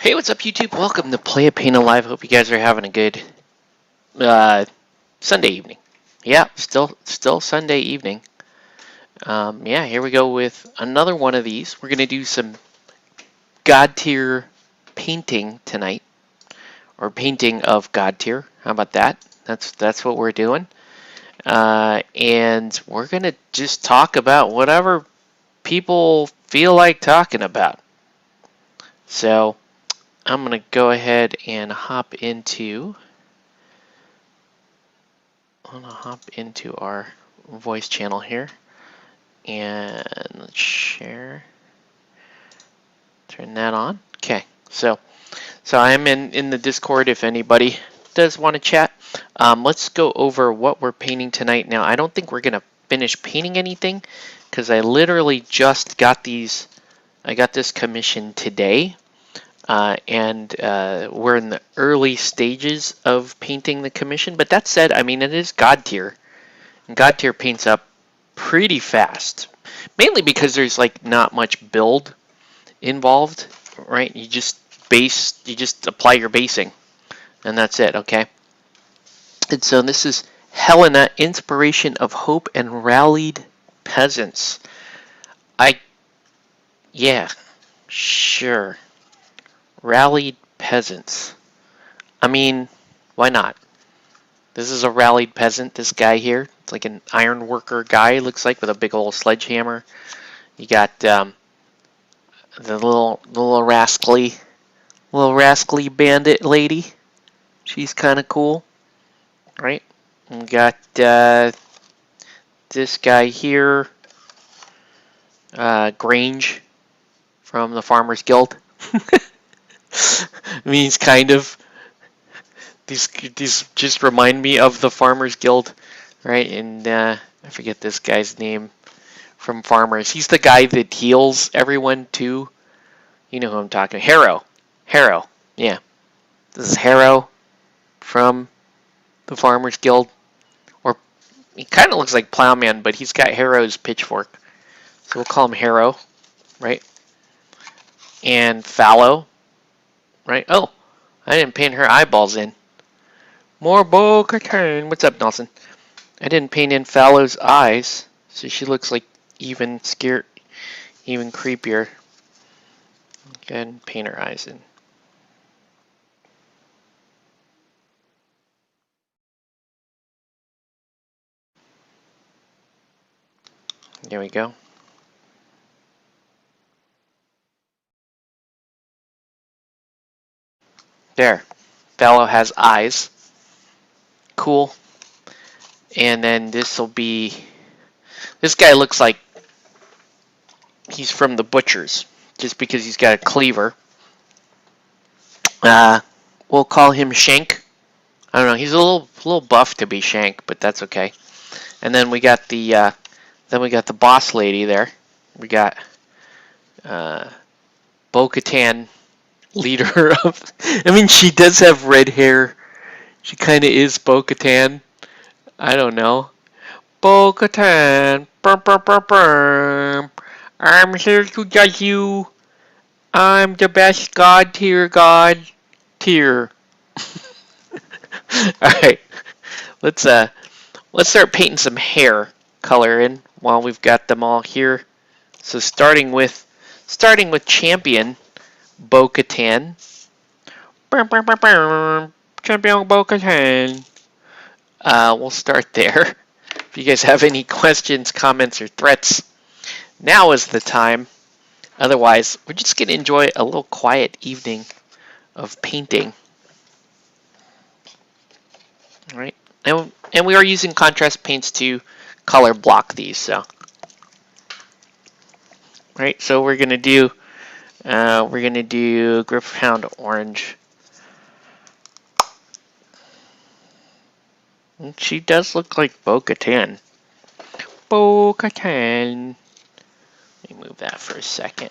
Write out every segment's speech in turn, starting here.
Hey, what's up, YouTube? Welcome to Play a Paint Alive. Hope you guys are having a good Sunday evening. Yeah, still Sunday evening. Yeah, here we go with another one of these. We're gonna do some Godtear painting tonight, or painting of Godtear. How about that? That's what we're doing. And we're gonna just talk about whatever people feel like talking about. So I'm gonna go ahead and hop into our voice channel here, and let's share. Turn that on. Okay, so I am in the Discord if anybody does want to chat. Let's go over what we're painting tonight. Now, I don't think we're gonna finish painting anything because I literally just got these. I got this commission today. And we're in the early stages of painting the commission. But that said, I mean, it is Godtear. And Godtear paints up pretty fast. Mainly because there's like not much build involved, right? You just apply your basing. And that's it, okay? And so this is Helena, Inspiration of Hope and Rallied Peasants. Yeah, sure. Rallied peasants. I mean, why not? This is a rallied peasant, this guy here. It's like an iron worker guy, looks like, with a big old sledgehammer. You got the little rascally bandit lady. She's kind of cool, right? And we got this guy here, Grange from the Farmers Guild. I mean, he's kind of. These just remind me of the Farmers Guild, right? And I forget this guy's name from Farmers. He's the guy that heals everyone too. You know who I'm talking. Harrow. Yeah. This is Harrow from the Farmers Guild. Or he kind of looks like Plowman, but he's got Harrow's pitchfork. So we'll call him Harrow, right? And Fallow, right? Oh, I didn't paint her eyeballs in. More Bo-Katan. What's up, Nelson? I didn't paint in Fallow's eyes, so she looks like even scared, even creepier. Go ahead and paint her eyes in. There we go. There. Fallow has eyes. Cool. And then this will be... This guy looks like he's from the butchers, just because he's got a cleaver. We'll call him Shank. I don't know. He's a little buff to be Shank, but that's okay. And then we got the boss lady there. We got Bo-Katan, leader of. I mean, she does have red hair. She kind of is Bo-Katan. I don't know. Bo-Katan, I'm here to judge you. I'm the best Godtear. All right, let's start painting some hair color in while we've got them all here. So starting with Champion Bo-Katan. Champion Bo-Katan. We'll start there. If you guys have any questions, comments, or threats, now is the time. Otherwise, we're just going to enjoy a little quiet evening of painting. All right, and we are using contrast paints to color block these. So, right, so we're gonna do Grifhound Orange. And she does look like Bo-Katan. Bo-Katan. Let me move that for a second.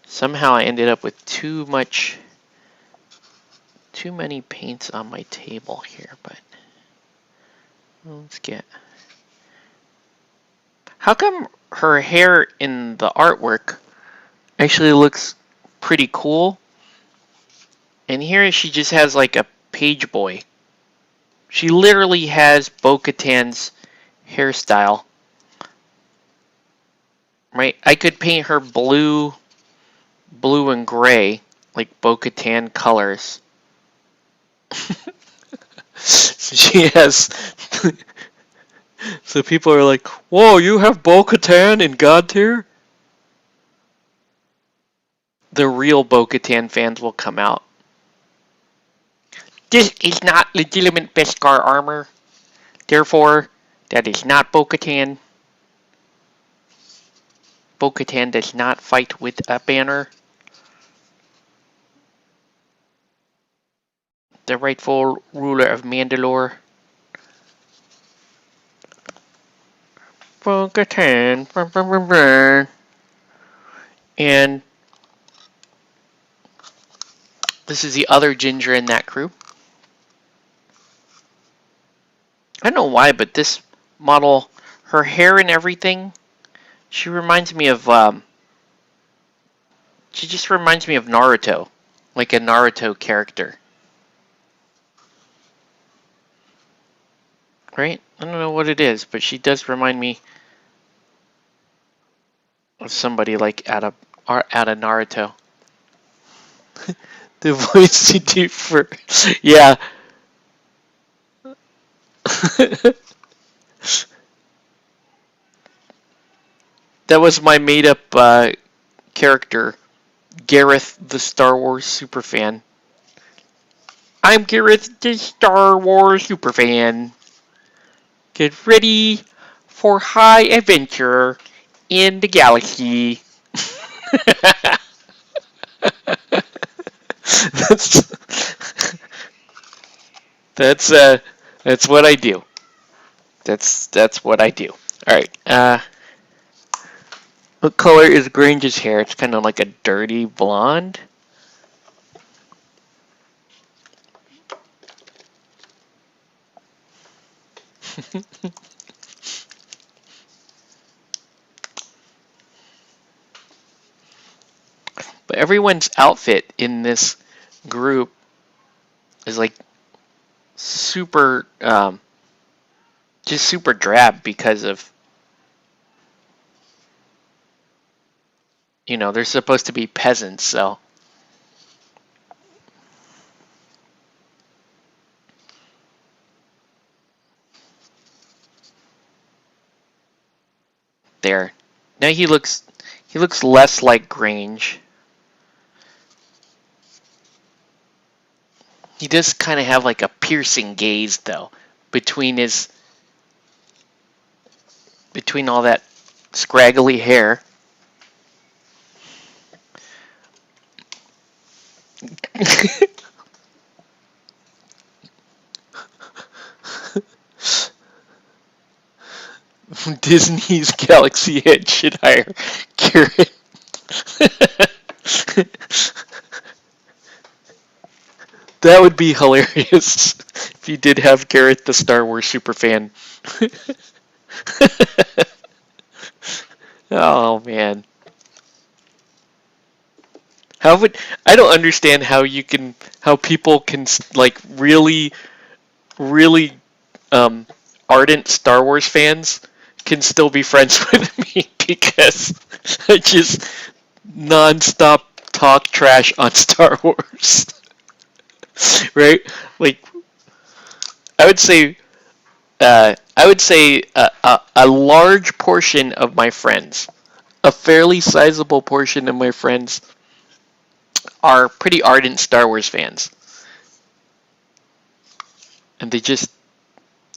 Somehow I ended up with too many paints on my table here, but let's get. How come her hair in the artwork actually looks pretty cool, And here she just has like a page boy. She literally has Bo-Katan's hairstyle. Right? I could paint her blue and gray, like Bo-Katan colors. So she has. So people are like, "Whoa, you have Bo-Katan in Godtear?" The real Bo-Katan fans will come out. This is not legitimate Beskar armor. Therefore, that is not Bo-Katan. Bo-Katan does not fight with a banner. The rightful ruler of Mandalore. Bo-Katan. And this is the other ginger in that crew. I don't know why, but this model, her hair and everything, she reminds me of, she just reminds me of Naruto. Like a Naruto character. Right? I don't know what it is, but she does remind me of somebody like out of Naruto. The voice you do for, yeah. That was my made-up character, Gareth, the Star Wars superfan. I'm Gareth, the Star Wars superfan. Get ready for high adventure in the galaxy. that's that's what I do. That's what I do. All right. What color is Grange's hair? It's kind of like a dirty blonde. But everyone's outfit in this group is like super, just super drab because of, you know, they're supposed to be peasants, so. There. Now he looks less like Grange. He does kind of have like a piercing gaze though, between all that scraggly hair. Disney's Galaxy Edge should hire Garrett. That would be hilarious if you did have Garrett the Star Wars superfan. Oh man. I don't understand how people can like really ardent Star Wars fans can still be friends with me because I just nonstop talk trash on Star Wars. Right? Like I would say a large portion of my friends, a fairly sizable portion of my friends are pretty ardent Star Wars fans. And they just,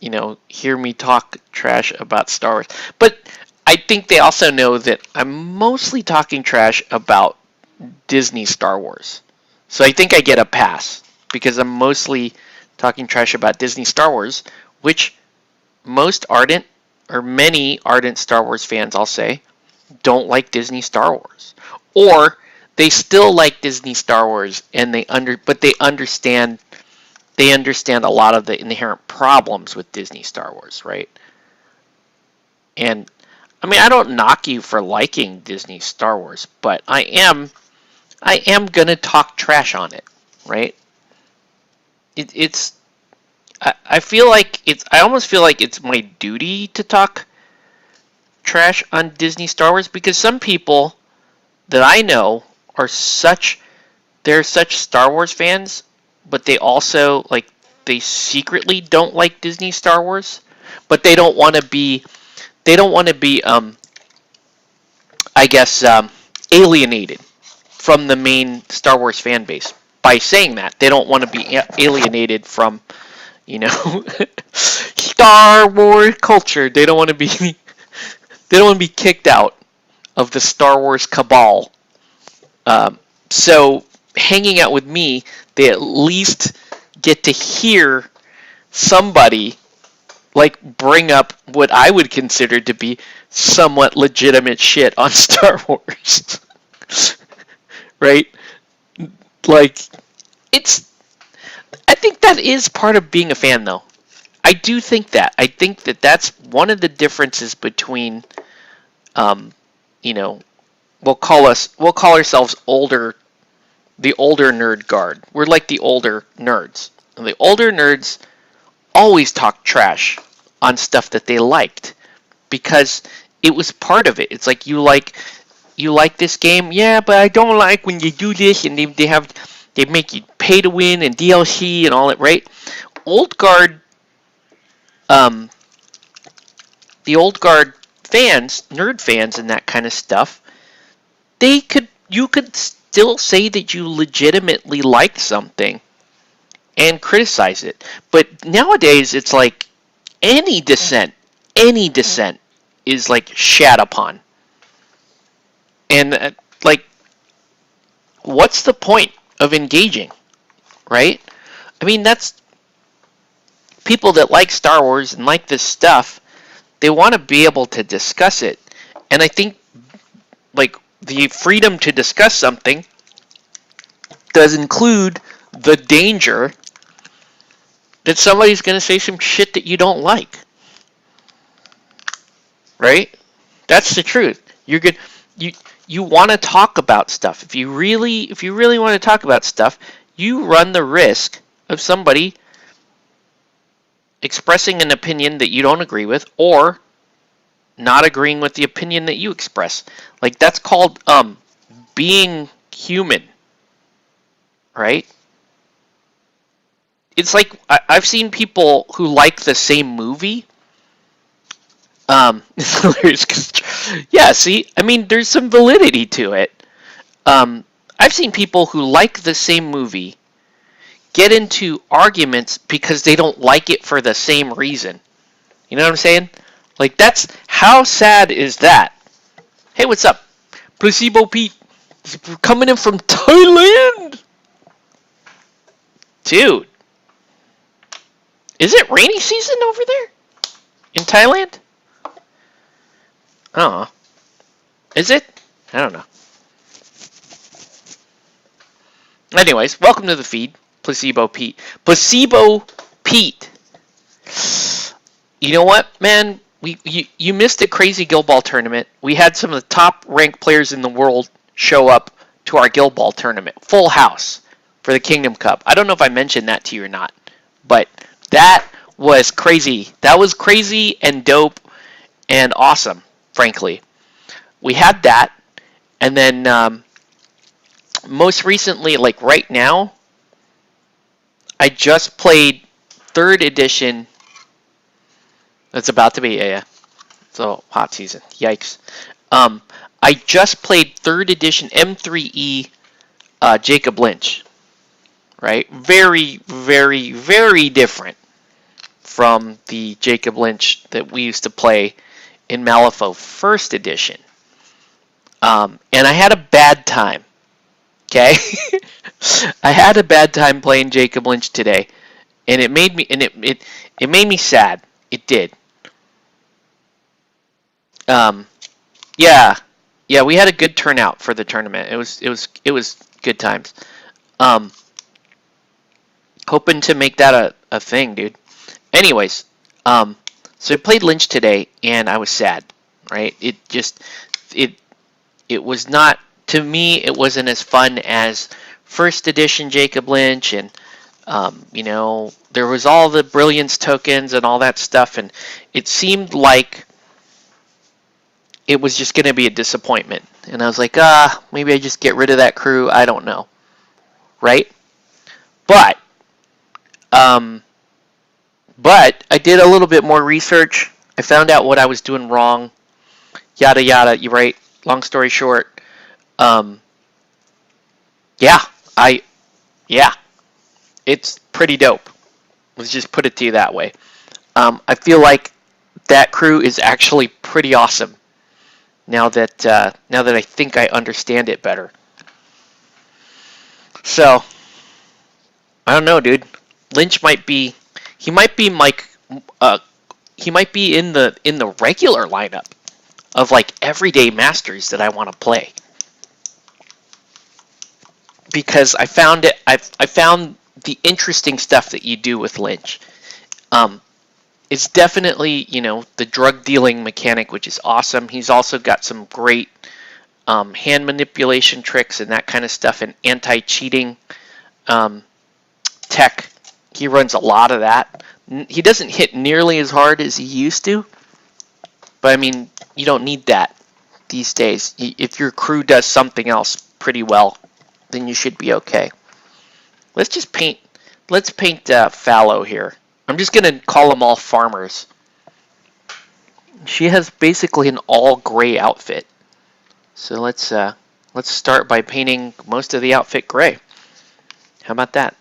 you know, hear me talk trash about Star Wars. But I think they also know that I'm mostly talking trash about Disney Star Wars. So I think I get a pass because I'm mostly talking trash about Disney Star Wars, which most ardent, or many ardent Star Wars fans, I'll say, don't like Disney Star Wars. Or they still like Disney Star Wars and but they understand a lot of the inherent problems with Disney Star Wars, right? And I mean, I don't knock you for liking Disney Star Wars, but I am gonna talk trash on it, right? It's I feel like I almost feel like it's my duty to talk trash on Disney Star Wars because some people that I know are they're such Star Wars fans, but they also they secretly don't like Disney Star Wars, but they don't want to be I guess alienated from the main Star Wars fan base. By saying that, they don't want to be alienated from, Star Wars culture. They don't want to be kicked out of the Star Wars cabal. So hanging out with me, they at least get to hear somebody bring up what I would consider to be somewhat legitimate shit on Star Wars. Right? Like, I think that is part of being a fan, though. I do think that. I think that that's one of the differences between, we'll call ourselves the older nerd guard. We're like the older nerds. And the older nerds always talk trash on stuff that they liked because it was part of it. It's like you like this game, yeah, but I don't like when you do this and they make you pay to win and DLC and all that, right? Old guard, the old guard fans, nerd fans, and that kind of stuff, you could still say that you legitimately like something and criticize it. But nowadays, it's like any dissent is shat upon. And what's the point of engaging, right? I mean, that's people that like Star Wars and like this stuff. They want to be able to discuss it, and I think the freedom to discuss something does include the danger that somebody's going to say some shit that you don't like, right? That's the truth. You're good. You want to talk about stuff. If you really want to talk about stuff, you run the risk of somebody expressing an opinion that you don't agree with or not agreeing with the opinion that you express. That's called being human, right? It's like I've seen people who like the same movie. It's hilarious 'cause, yeah, see, I mean, there's some validity to it. I've seen people who like the same movie get into arguments because they don't like it for the same reason. You know what I'm saying? How sad is that? Hey, what's up? Placebo Pete coming in from Thailand. Dude, is it rainy season over there in Thailand? Oh, is it? I don't know. Anyways, welcome to the feed, Placebo Pete. Placebo Pete. You know what, man? You missed a crazy Guild Ball tournament. We had some of the top ranked players in the world show up to our Guild Ball tournament. Full house for the Kingdom Cup. I don't know if I mentioned that to you or not, but that was crazy. That was crazy and dope and awesome, frankly. We had that, and then most recently, right now, I just played 3rd edition. It's about to be, yeah. So, hot season. Yikes. I just played 3rd edition M3E Jacob Lynch. Right? Very, very, very different from the Jacob Lynch that we used to play in Malifaux 1st edition. And I had a bad time. Okay? I had a bad time playing Jacob Lynch today. And it made me it made me sad. It did. Yeah, we had a good turnout for the tournament. It was good times. Hoping to make that a thing, dude. Anyways, so I played Lynch today, and I was sad. Right? It was not, to me. It wasn't as fun as first edition Jacob Lynch, and you know, there was all the Brilliance tokens and all that stuff, and it seemed like it was just going to be a disappointment. And I was like, maybe I just get rid of that crew. I don't know, right? But I did a little bit more research. I found out what I was doing wrong. Yada yada. You right. Long story short, yeah, it's pretty dope. Let's just put it to you that way. I feel like that crew is actually pretty awesome. Now that I think I understand it better. So I don't know, dude. Lynch might be he might be like he might be in the regular lineup of like everyday masters that I want to play. Because I found the interesting stuff that you do with Lynch. It's definitely, you know, the drug dealing mechanic, which is awesome. He's also got some great hand manipulation tricks and that kind of stuff, and anti-cheating tech. He runs a lot of that. He doesn't hit nearly as hard as he used to, but I mean, you don't need that these days. If your crew does something else pretty well, then you should be okay. Let's paint Fallow here. I'm just gonna call them all farmers. She has basically an all gray outfit. So let's start by painting most of the outfit gray. How about that?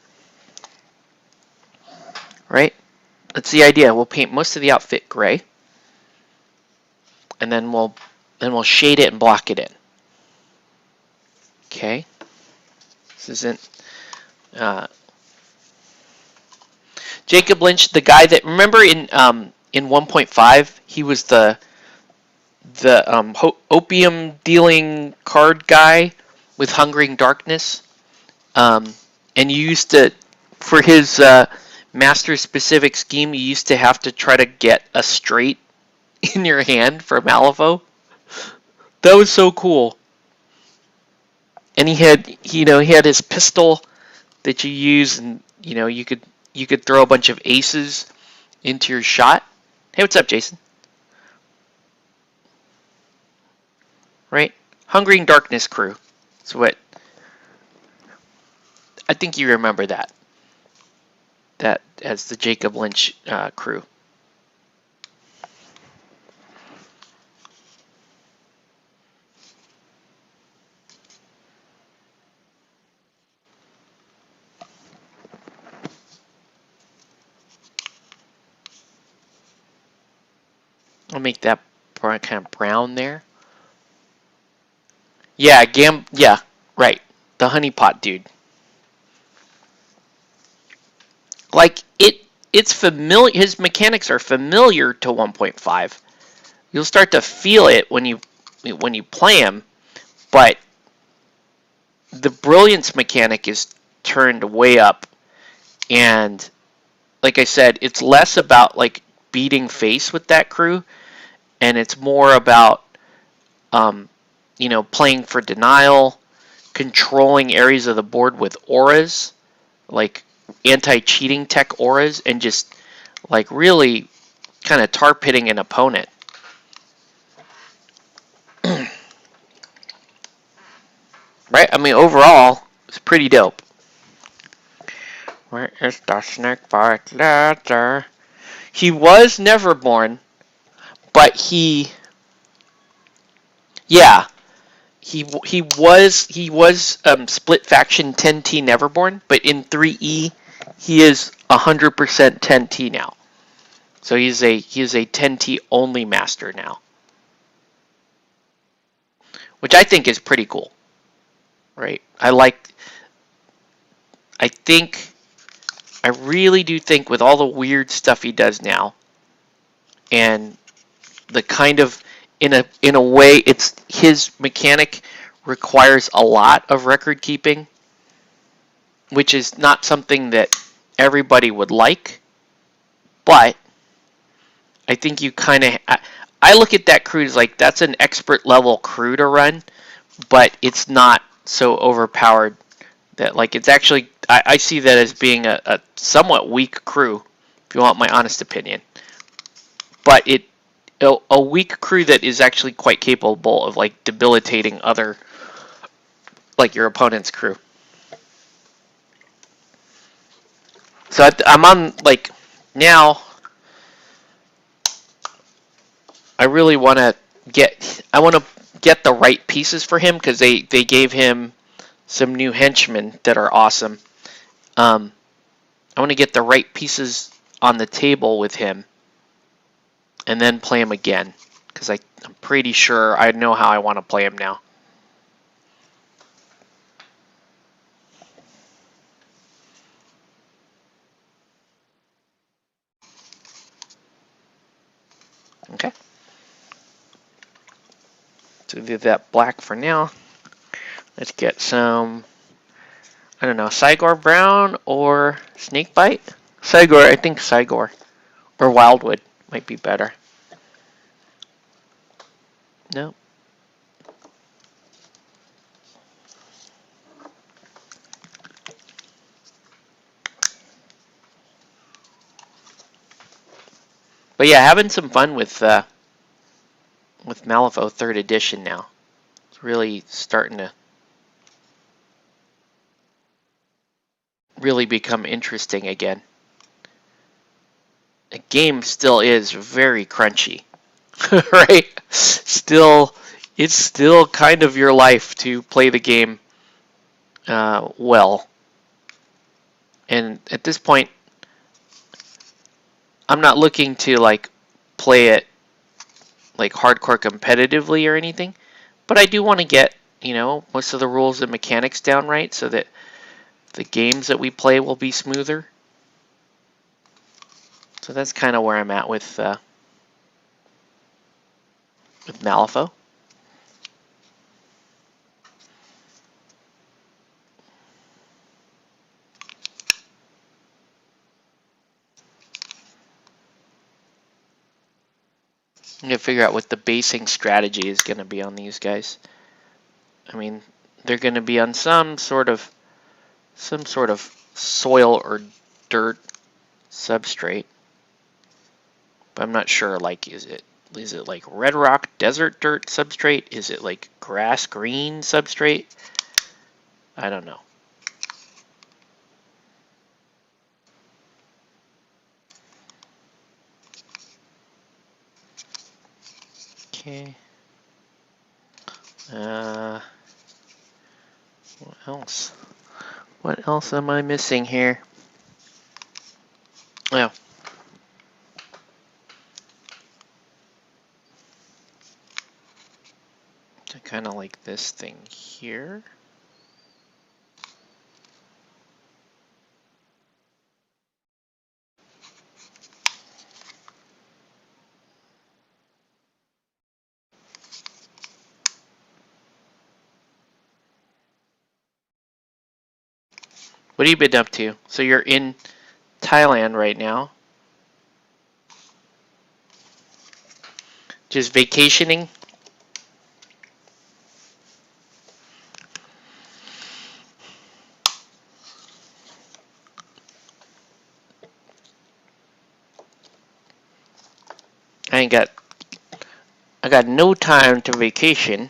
Right? That's the idea. We'll paint most of the outfit gray, and then we'll shade it and block it in. Okay. This isn't Jacob Lynch, the guy that, remember in 1.5 he was the opium dealing card guy with Hungering Darkness, and you used to, for his master specific scheme, you used to have to try to get a straight in your hand for Malifaux. That was so cool. And he had his pistol that you use, and you could throw a bunch of aces into your shot. Hey, what's up, Jason? Right? Hungering Darkness crew. That's what I think you remember that. That as the Jacob Lynch crew. I'll make that kind of brown there. Yeah, yeah, right. The honeypot dude. Like it's familiar. His mechanics are familiar to 1.5. You'll start to feel it when you play him, but the brilliance mechanic is turned way up, and like I said, it's less about like beating face with that crew, and it's more about playing for denial, controlling areas of the board with auras, like anti-cheating tech auras, and just like really kind of tar pitting an opponent. Right? I mean, overall, it's pretty dope. Where is the snake bite letter? He was Neverborn, but he was split faction 10T Neverborn, but in 3E he is 100% 10T now. So he is a 10T only master now, which I think is pretty cool. Right? I really do think, with all the weird stuff he does now, and the kind of, in a way, it's his mechanic requires a lot of record keeping, which is not something that everybody would like, but I think you kind of, I look at that crew as like, that's an expert level crew to run, but it's not so overpowered That like it's actually I see that as being a somewhat weak crew, if you want my honest opinion. But a weak crew that is actually quite capable of like debilitating other like your opponent's crew. So I'm on like now. I really want to get the right pieces for him because they gave him some new henchmen that are awesome. I want to get the right pieces on the table with him and then play him again because I'm pretty sure I know how I want to play him now. Okay. So do that black for now. Let's get some, I don't know, Cygor Brown or Snakebite? Cygor, I think Cygor. Or Wildwood might be better. No. But yeah, having some fun with Malifaux 3rd edition now. It's really starting to really become interesting again. The game still is very crunchy, right? It's still kind of your life to play the game well. And at this point, I'm not looking to like play it like hardcore competitively or anything, but I do want to get, most of the rules and mechanics down right so that the games that we play will be smoother. So that's kind of where I'm at with Malifaux. I'm gonna figure out what the basing strategy is gonna be on these guys. I mean, they're gonna be on some sort of soil or dirt substrate, but I'm not sure. Like, is it like red rock desert dirt substrate? Is it like grass green substrate? I don't know. Okay. What else? What else am I missing here? Oh. I kind of like this thing here. What have you been up to? So you're in Thailand right now. Just vacationing? I got no time to vacation.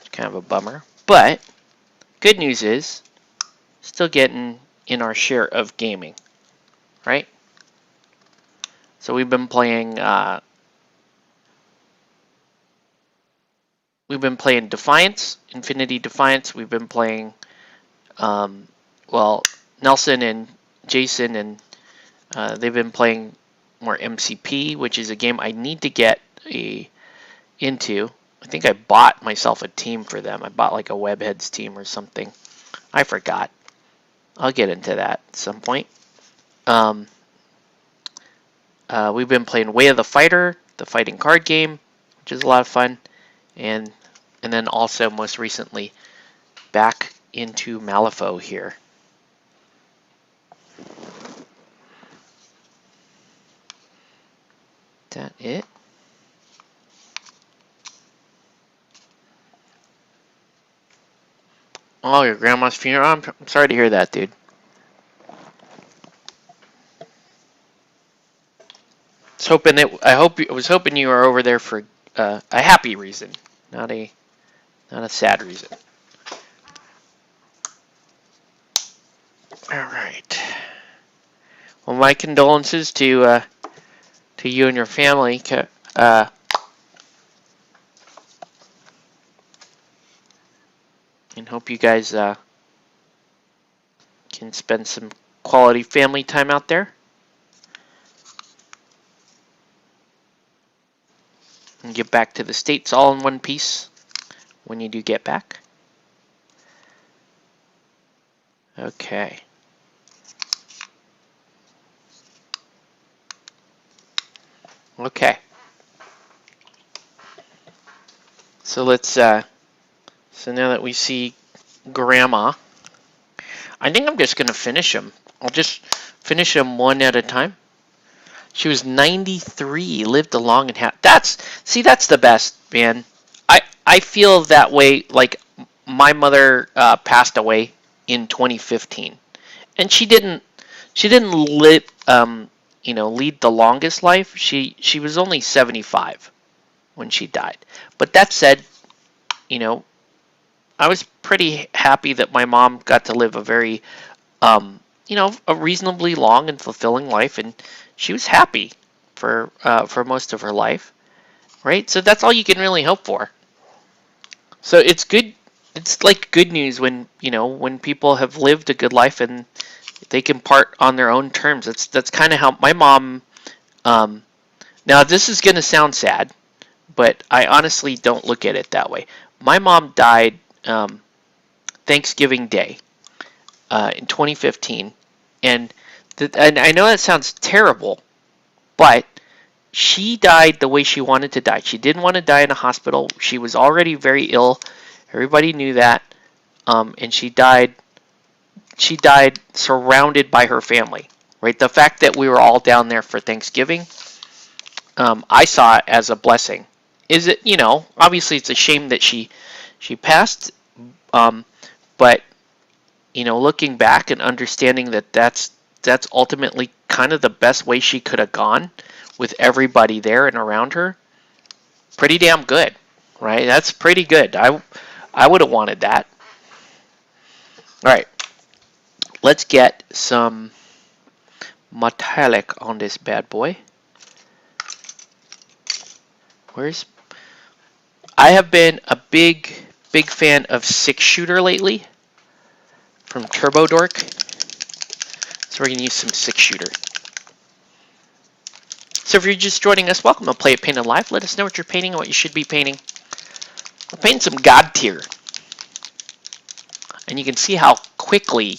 It's kind of a bummer. But good news is still getting in our share of gaming, right? So we've been playing Defiance, Infinity Defiance. We've been playing well, Nelson and Jason and they've been playing more MCP, which is a game I need to get into. I think I bought myself a team for them. I bought like a Webheads team or something. I forgot. I'll get into that at some point. We've been playing Way of the Fighter, the fighting card game, which is a lot of fun, and then also most recently back into Malifaux here. Is that it? Oh, your grandma's funeral? I'm sorry to hear that, dude. I was hoping you were over there for a happy reason, not a sad reason. All right. Well, my condolences to you and your family. And hope you guys can spend some quality family time out there. And get back to the States all in one piece when you do get back. Okay. Okay. So let's so now that we see Grandma, I think I'm just gonna finish them. I'll just finish them one at a time. She was 93, lived a long and that's the best, man. I feel that way. Like my mother passed away in 2015, and she didn't live lead the longest life. She was only 75 when she died. But that said, you know, I was pretty happy that my mom got to live a very a reasonably long and fulfilling life, and she was happy for most of her life, right? So that's all you can really hope for. So it's good. It's like good news when when people have lived a good life and they can part on their own terms. That's kind of how my mom. Um, Now this is gonna sound sad, but I honestly don't look at it that way. My mom died Thanksgiving Day in 2015, and and I know that sounds terrible, but she died the way she wanted to die. She didn't want to die in a hospital. She was already very ill. Everybody knew that, and she died. She died surrounded by her family. Right. The fact that we were all down there for Thanksgiving, I saw it as a blessing. Is it? Obviously, it's a shame that she passed. Um, but looking back and understanding that that's ultimately kind of the best way she could have gone with everybody there and around her. Pretty damn good, right? That's pretty good. I would have wanted that. All right, let's get some metallic on this bad boy. Where's I have been a big fan of 6-shooter lately from Turbo Dork. So we're gonna use some 6-shooter. So if you're just joining us, welcome to Play It Painted Live. Let us know what you're painting and what you should be painting. I'm painting some Godtear. And you can see how quickly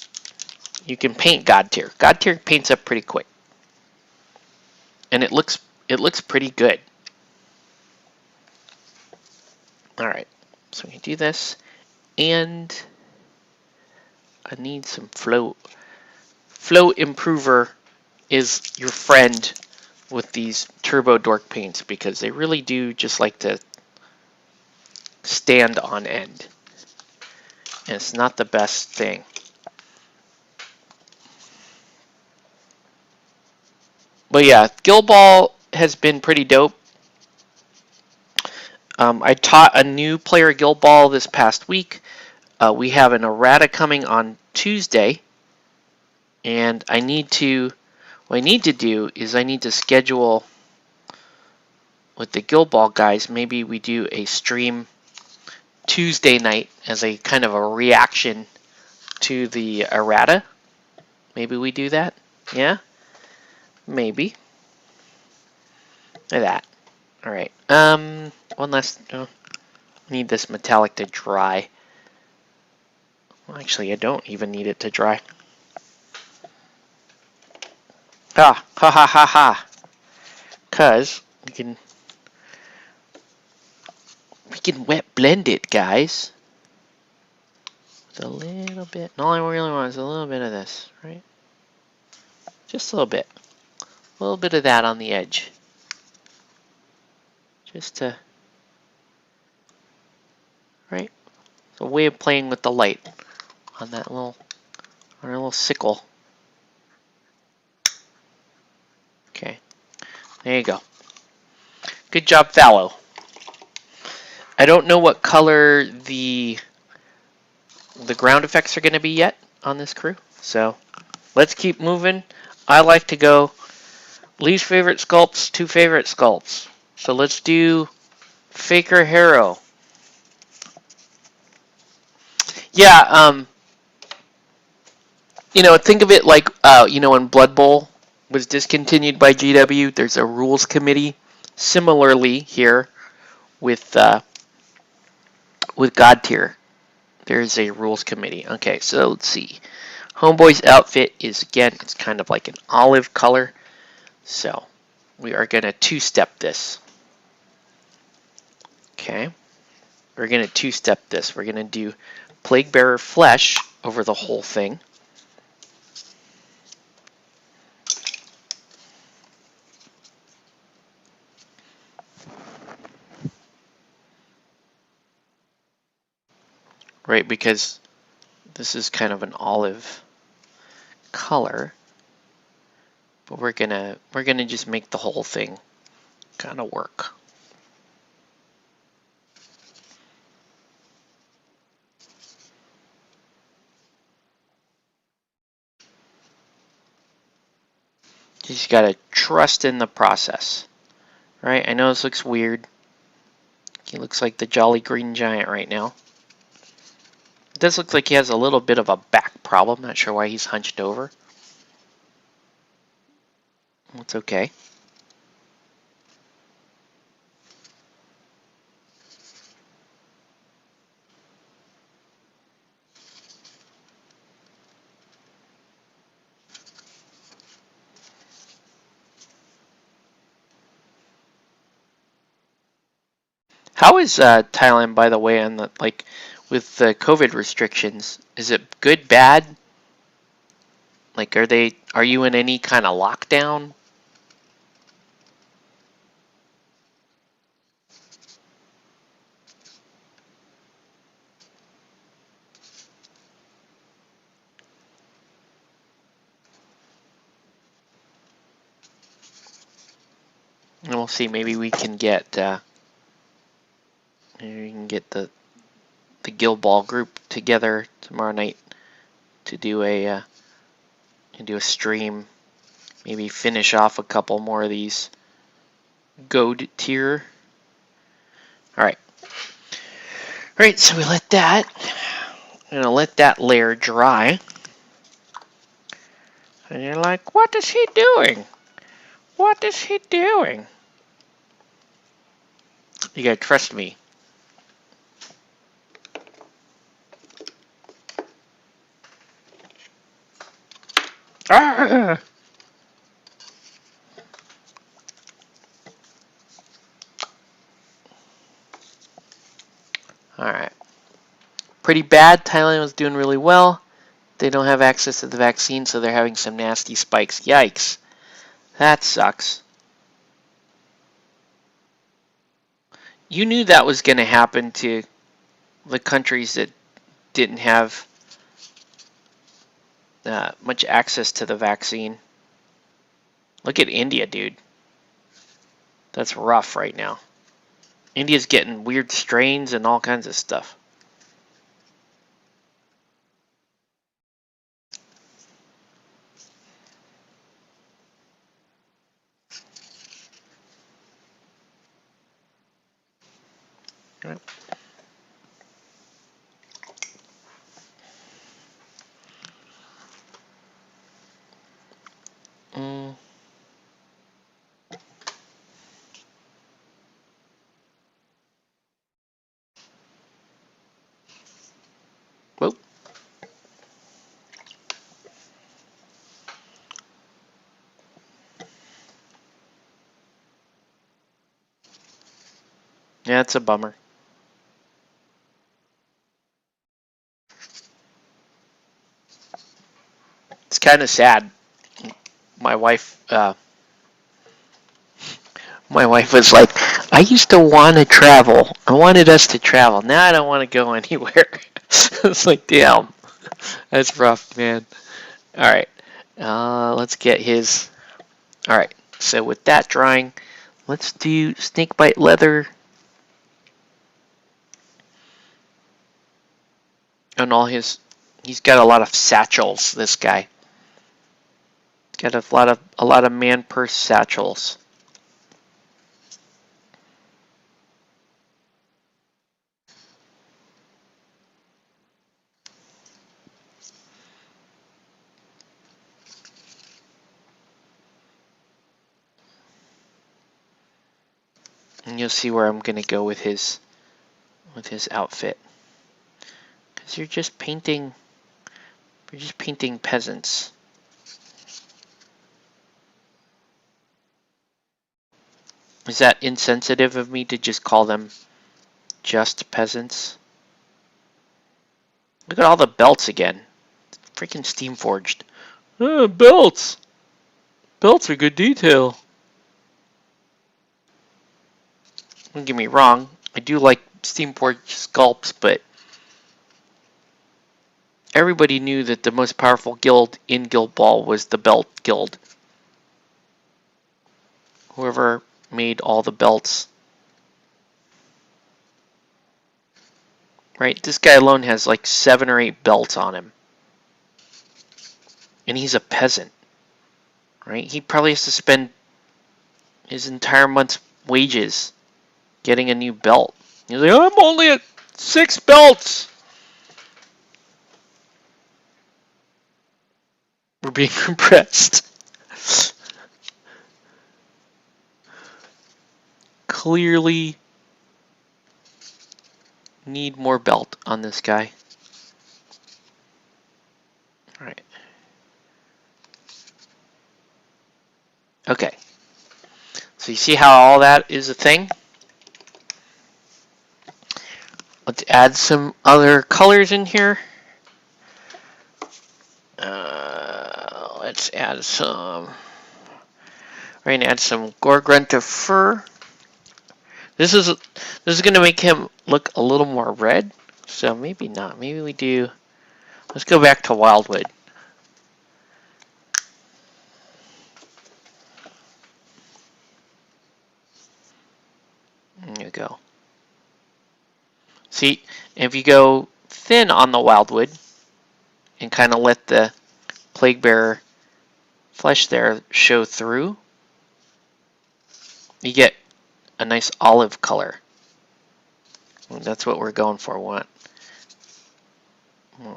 you can paint Godtear. Godtear paints up pretty quick. And it looks pretty good. Alright, so we can do this. And I need some flow. Flow Improver is your friend with these Turbo Dork paints because they really do just like to stand on end. And it's not the best thing. But yeah, Guild Ball has been pretty dope. I taught a new player Guild Ball this past week. We have an errata coming on Tuesday. And what I need to do is I need to schedule with the Guild Ball guys. Maybe we do a stream Tuesday night as a kind of a reaction to the errata. Maybe we do that. Yeah? Maybe. Like that. Alright. One last... I need this metallic to dry. Well, actually, I don't even need it to dry. Ha ha ha ha. Because we can wet blend it, guys. With a little bit. And all I really want is a little bit of this, right? Just a little bit. A little bit of that on the edge. Just to... Right? It's a way of playing with the light. on that little, on our little sickle. Okay, there you go. Good job, Fallow. I don't know what color the ground effects are going to be yet on this crew, so let's keep moving. I like to go least favorite sculpts to favorite sculpts. So let's do Faker Hero. Yeah, think of it like, when Blood Bowl was discontinued by GW, there's a rules committee. Similarly here with Godtear, there's a rules committee. Okay, so let's see. Homeboy's outfit is, again, it's kind of like an olive color. So we are going to two-step this. Okay, we're going to two-step this. We're going to do Plague Bearer Flesh over the whole thing. Right, because this is kind of an olive color, but we're gonna just make the whole thing kind of work. You just gotta trust in the process, right? I know this looks weird. He looks like the Jolly Green Giant right now. It does look like he has a little bit of a back problem. Not sure why he's hunched over. It's okay. How is Thailand, by the way, on the with the COVID restrictions? Is it good, bad? Like, are you in any kind of lockdown? And we'll see. Maybe we can get the Guild Ball group together tomorrow night to do a stream. Maybe finish off a couple more of these Godtear. All right. All right. So we let that. I'm gonna let that layer dry. And you're like, what is he doing? What is he doing? You gotta trust me. Ah! Alright. Pretty bad. Thailand was doing really well. They don't have access to the vaccine, so they're having some nasty spikes. Yikes. That sucks. You knew that was going to happen to the countries that didn't have much access to the vaccine. Look at India, dude. That's rough right now. India's getting weird strains and all kinds of stuff. All right. Whoa. Yeah, it's a bummer. It's kind of sad. My wife was like, I used to want to travel. I wanted us to travel. Now I don't want to go anywhere. It's like, damn. That's rough, man. All right. Let's get his. All right. So with that drying, let's do snakebite leather on all his. He's got a lot of satchels. This guy got a lot of man purse satchels. And you'll see where I'm gonna go with his outfit. Because you're just painting peasants. Is that insensitive of me to just call them just peasants? Look at all the belts again. Freaking steam forged. Belts! Belts are good detail. Don't get me wrong, I do like steam forged sculpts, but everybody knew that the most powerful guild in Guild Ball was the Belt Guild. Whoever made all the belts. Right? This guy alone has like 7 or 8 belts on him. And he's a peasant. Right? He probably has to spend his entire month's wages getting a new belt. He's like, I'm only at 6 belts. We're being repressed. Clearly need more belt on this guy. Alright. Okay. So you see how all that is a thing? Let's add some other colors in here. Let's add some. We're gonna add some Gorgrunta fur. This is gonna make him look a little more red. So maybe not. Maybe we do. Let's go back to Wildwood. There you go. See, if you go thin on the Wildwood and kind of let the Plague Bearer flesh there show through, you get a nice olive color. And that's what we're going for. We want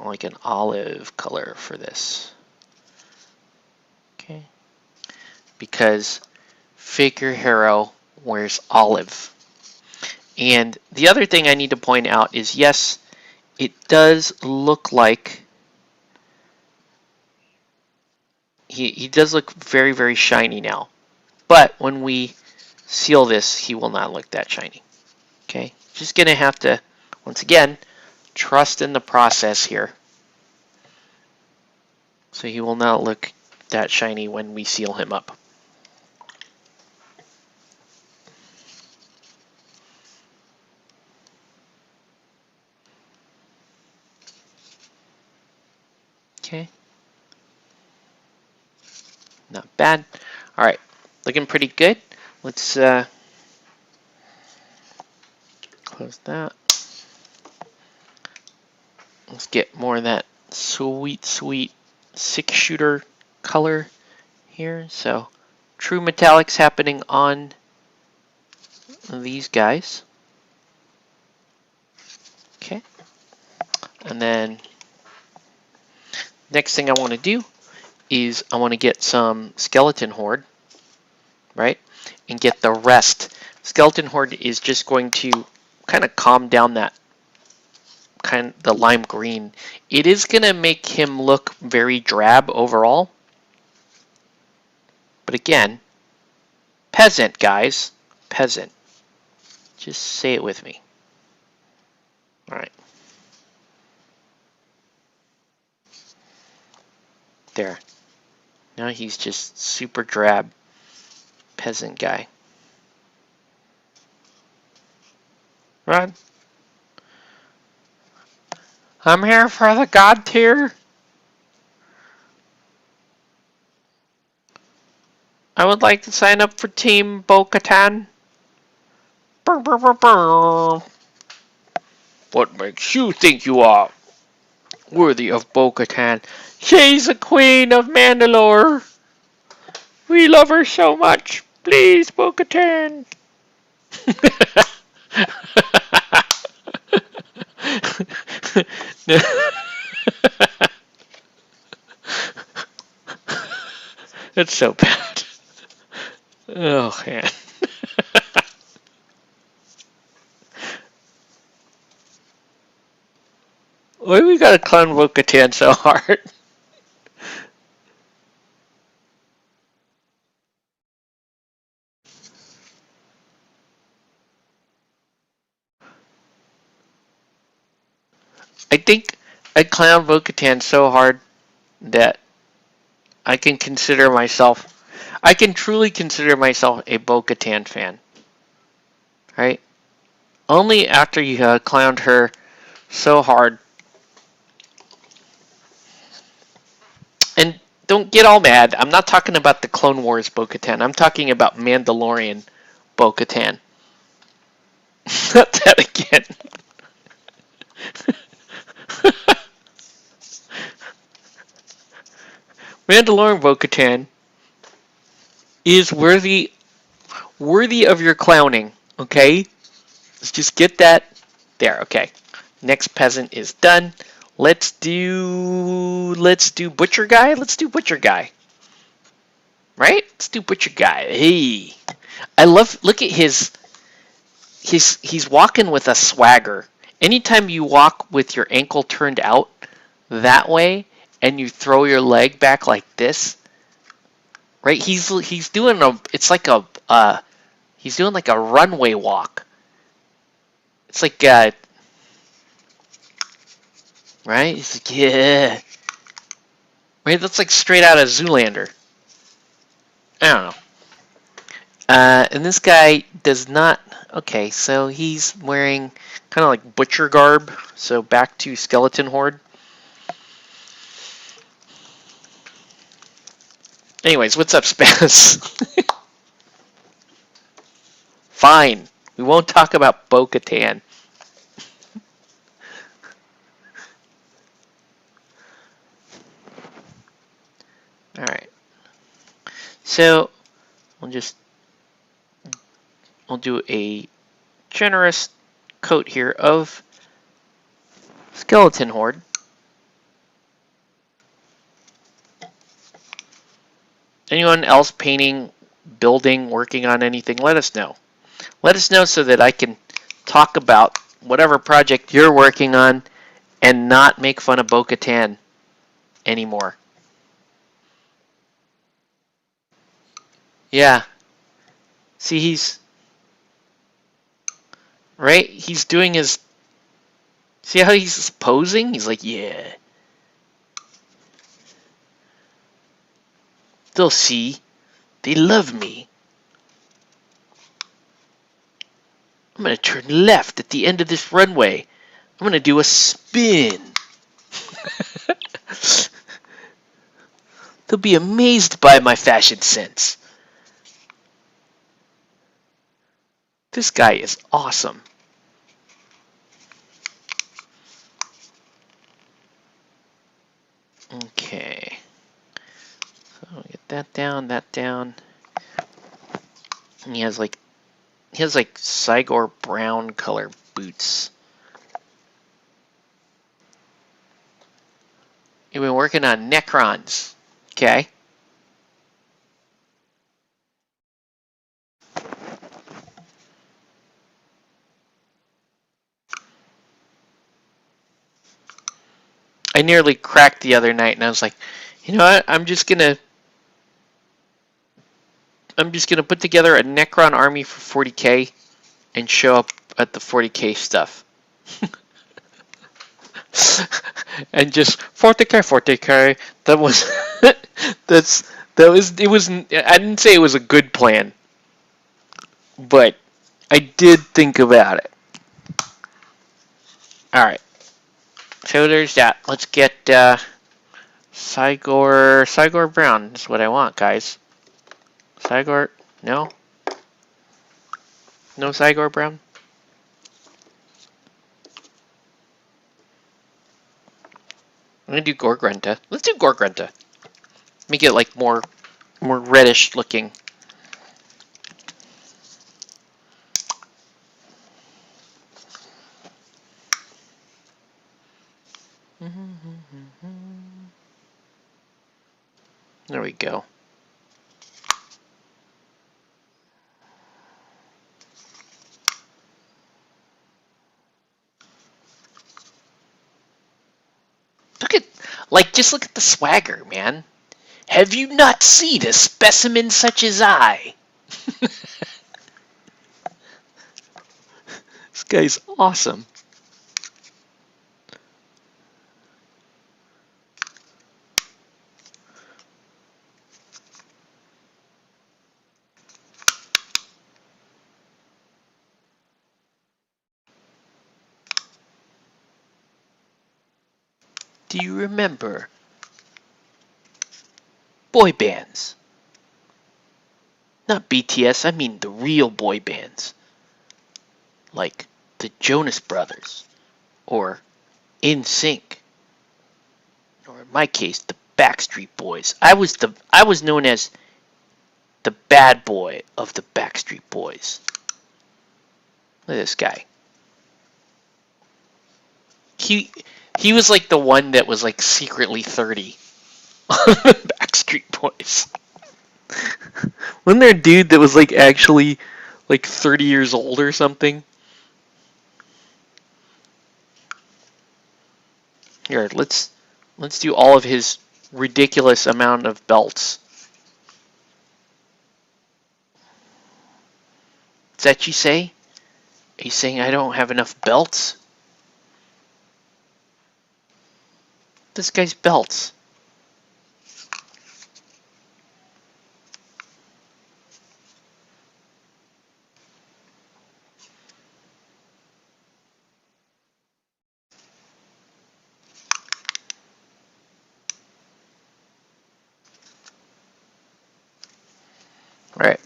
like an olive color for this. Okay. Because Figure Hero wears olive. And the other thing I need to point out is, yes, it does look like he does look very, very shiny now. But when we seal this, he will not look that shiny. Okay, just gonna have to, once again, trust in the process here. So he will not look that shiny when we seal him up. Okay. Not bad. All right, looking pretty good. Let's close that. Let's get more of that sweet, sweet 6-shooter color here. So true metallics happening on these guys. Okay. And then next thing I want to do is I want to get some skeleton horde, right? And get the rest. Skeleton horde is just going to kind of calm down that the lime green. It is going to make him look very drab overall. But again, peasant, guys. Peasant. Just say it with me. All right. There. Now he's just super drab peasant guy. Right? I'm here for the Godtear. I would like to sign up for Team Bo-Katan. What makes you think you are worthy of Bo-Katan? She's the Queen of Mandalore. We love her so much. Please, Bo-Katan. It's so bad. Oh, man. Why we gotta clown Bo-Katan so hard? I think I clown Bo-Katan so hard that I can consider myself, I can truly consider myself a Bo-Katan fan. Right? Only after you clowned her so hard. And don't get all mad. I'm not talking about the Clone Wars Bo-Katan. I'm talking about Mandalorian Bo-Katan. Not that again. Mandalorian Bo-Katan is worthy of your clowning. Okay? Let's just get that there. Okay. Next peasant is done. Let's do Butcher Guy. Let's do Butcher Guy. Right? Let's do Butcher Guy. Hey. Look at he's walking with a swagger. Anytime you walk with your ankle turned out that way and you throw your leg back like this, right? He's doing he's doing like a runway walk. It's like right? He's like, yeah. Right? That's like straight out of Zoolander. I don't know. And this guy does not. Okay, so he's wearing kind of like butcher garb. So back to Skeleton Horde. Anyways, what's up, Spaz? Fine. We won't talk about Bo-Katan. Alright. So, we'll do a generous coat here of Skeleton Horde. Anyone else painting, building, working on anything, let us know. Let us know so that I can talk about whatever project you're working on and not make fun of Bo-Katan anymore. Yeah. See, he's... Right? He's doing his... See how he's posing? He's like, yeah. They'll see. They love me. I'm going to turn left at the end of this runway. I'm going to do a spin. They'll be amazed by my fashion sense. This guy is awesome. Okay. So get that down, that down. And he has like Sigor brown color boots. You've been working on Necrons. Okay. I nearly cracked the other night and I was like, you know what, I'm just gonna put together a Necron army for 40k and show up at the 40k stuff. And just 40k. That was it was I didn't say it was a good plan, but I did think about it. All right. So there's that. Let's get Sigor Brown. That's what I want, guys. Sigor, no? No Sigor Brown? I'm gonna do Gorgrunta. Let's do Gorgrunta. Make it like more reddish looking. There we go. Just look at the swagger, man. Have you not seen a specimen such as I? This guy's awesome. Do you remember boy bands? Not BTS, I mean the real boy bands. Like the Jonas Brothers, or NSYNC, or in my case, the Backstreet Boys. I was known as the bad boy of the Backstreet Boys. Look at this guy. He was like the one that was like secretly 30 on the Backstreet Boys. Wasn't there a dude that was like actually like 30 years old or something? Here, let's do all of his ridiculous amount of belts. Is that you say? Are you saying I don't have enough belts? This guy's belts. All right.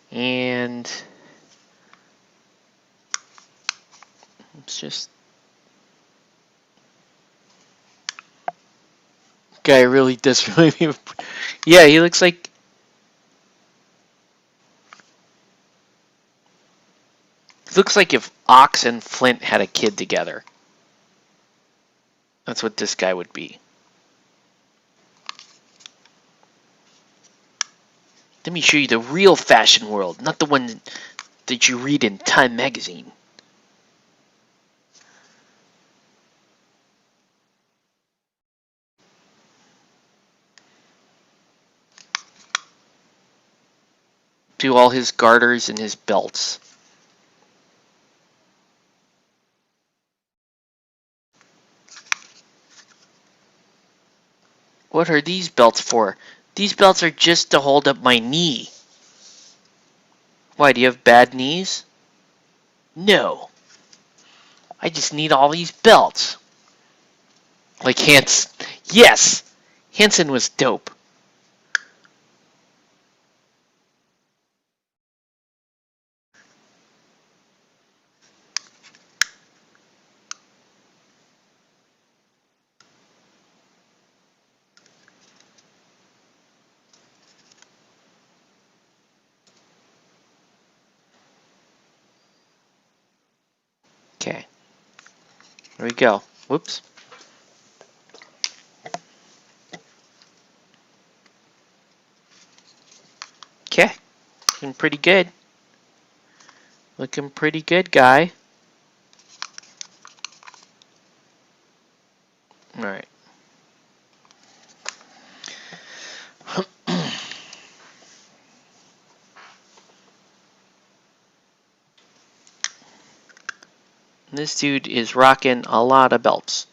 And it's just guy really does really. Yeah, he looks like. He looks like if Ox and Flint had a kid together. That's what this guy would be. Let me show you the real fashion world, not the one that you read in Time magazine. Do all his garters and his belts. What are these belts for? These belts are just to hold up my knee. Why, do you have bad knees? No. I just need all these belts. Like Hanson. Yes! Hanson was dope. Okay. There we go. Whoops. Okay. Looking pretty good. Looking pretty good, guy. Alright. This dude is rocking a lot of belts.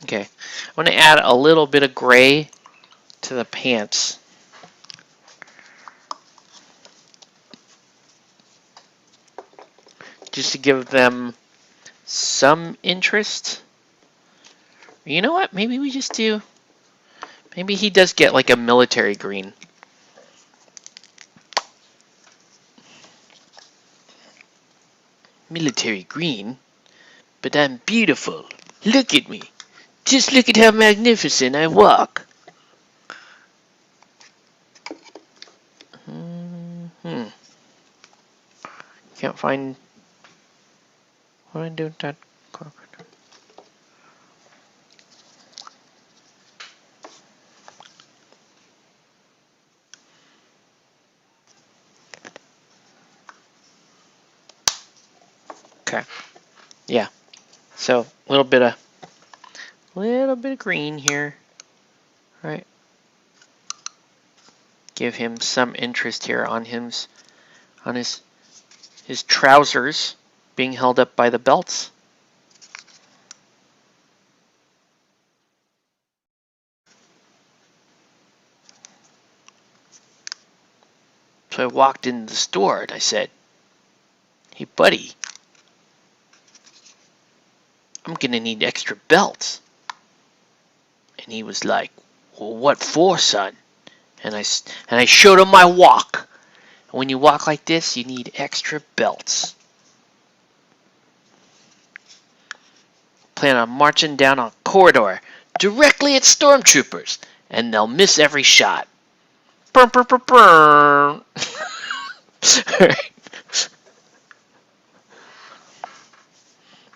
Okay, I'm going to add a little bit of gray to the pants. Just to give them some interest. You know what? Maybe we just do... Maybe he does get like a military green. Military green? But I'm beautiful. Look at me. Just look at how magnificent I walk. Can't find... What do I do with that carpet? Okay. Yeah. So a little bit of green here. Right. Give him some interest here on his trousers being held up by the belts. So I walked into the store and I said, "Hey buddy, I'm gonna need extra belts." And he was like, "Well, what for, son?" And I showed him my walk. And when you walk like this, you need extra belts. Plan on marching down a corridor directly at stormtroopers, and they'll miss every shot. Burn, burn, burn, burn.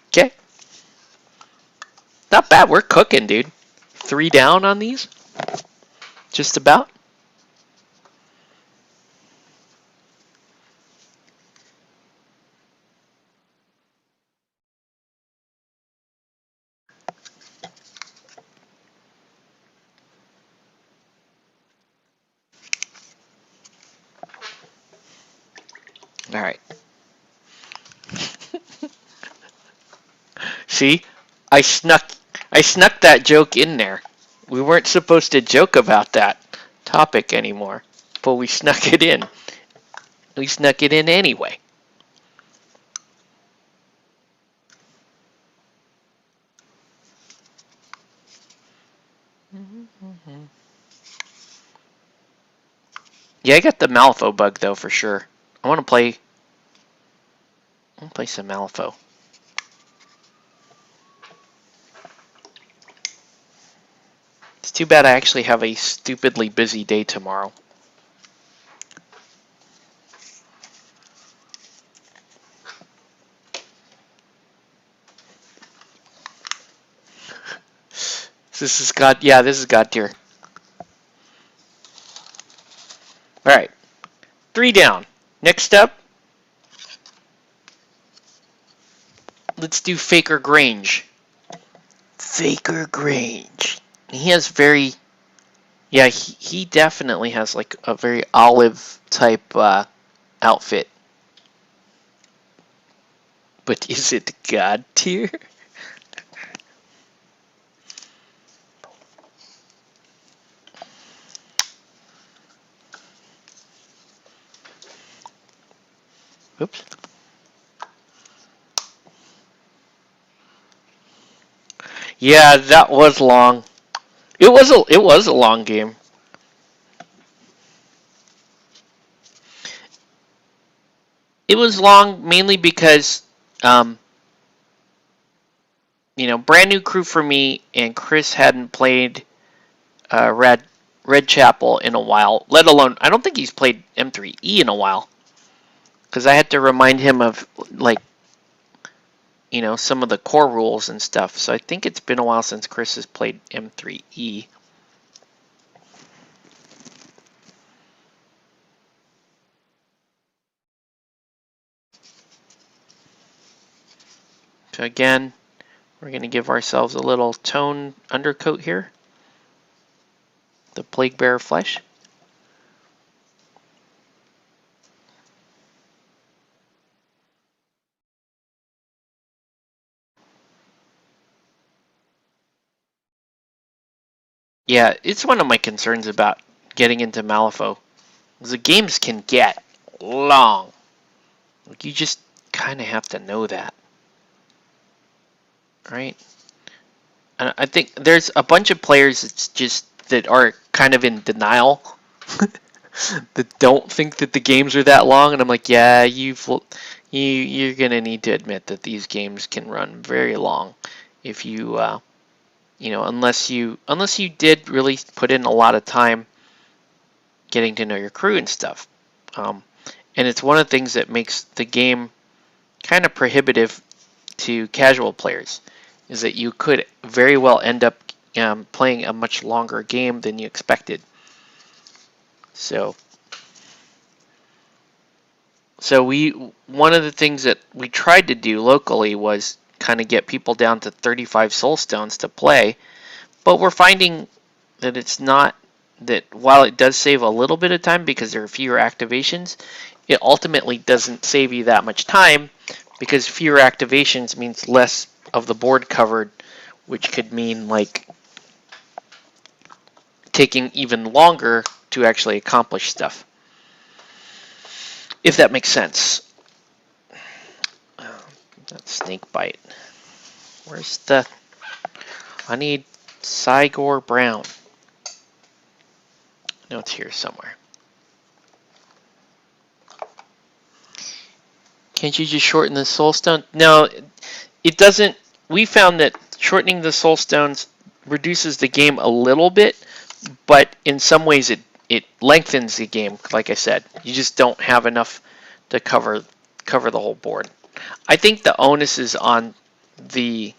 Okay. Not bad. We're cooking, dude. 3 down on these? Just about. All right. See? I snuck that joke in there. We weren't supposed to joke about that topic anymore, but we snuck it in. We snuck it in anyway. Yeah, I got the Malifaux bug though for sure. I want to play some Malifaux. It's too bad I actually have a stupidly busy day tomorrow. This is Godtear. Alright. 3 down. Next up, let's do Faker Grange. Faker Grange. He has very... Yeah, he definitely has like a very olive type outfit. But is it Godtear? Oops. Yeah, that was long. It was a long game. It was long mainly because brand new crew for me, and Chris hadn't played Red Chapel in a while. Let alone, I don't think he's played M3E in a while, because I had to remind him of like some of the core rules and stuff. So I think it's been a while since Chris has played M3E. So again, we're going to give ourselves a little tone undercoat here. The Plague Bearer flesh. Yeah, it's one of my concerns about getting into Malifaux. The games can get long. Like, you just kind of have to know that, right? And I think there's a bunch of players that are kind of in denial that don't think that the games are that long, and I'm like, yeah, you're gonna need to admit that these games can run very long if you unless you did really put in a lot of time getting to know your crew and stuff. Um, and it's one of the things that makes the game kind of prohibitive to casual players, is that you could very well end up playing a much longer game than you expected. So, so one of the things that we tried to do locally was kind of get people down to 35 soul stones to play, but we're finding that it's not that while it does save a little bit of time because there are fewer activations, it ultimately doesn't save you that much time because fewer activations means less of the board covered, which could mean like taking even longer to actually accomplish stuff. If that makes sense. That snake bite. Where's the... I need Sigor Brown. No, it's here somewhere. Can't you just shorten the soul stone? No, it doesn't. We found that shortening the soul stones reduces the game a little bit, but in some ways it lengthens the game. Like I said, you just don't have enough to cover the whole board. I think the onus is on the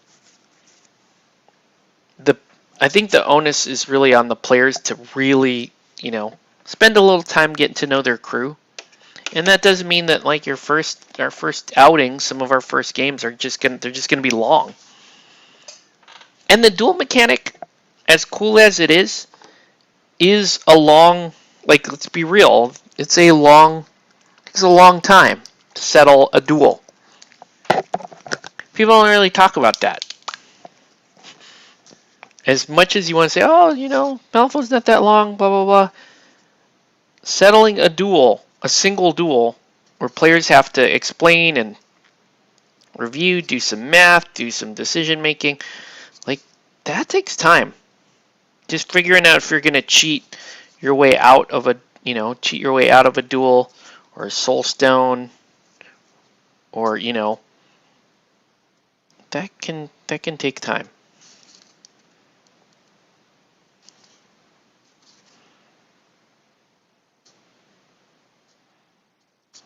the. I think the onus is really on the players to really, spend a little time getting to know their crew. And that doesn't mean that like our first outing, some of our first games are they're just gonna be long. And the duel mechanic, as cool as it is a long, like, let's be real, it's a long time to settle a duel. People don't really talk about that. As much as you want to say, oh, Malifaux's not that long, blah blah blah. Settling a duel, a single duel, where players have to explain and review, do some math, do some decision making, like, that takes time. Just figuring out if you're gonna cheat your way out of a duel or a soul stone, or that can take time.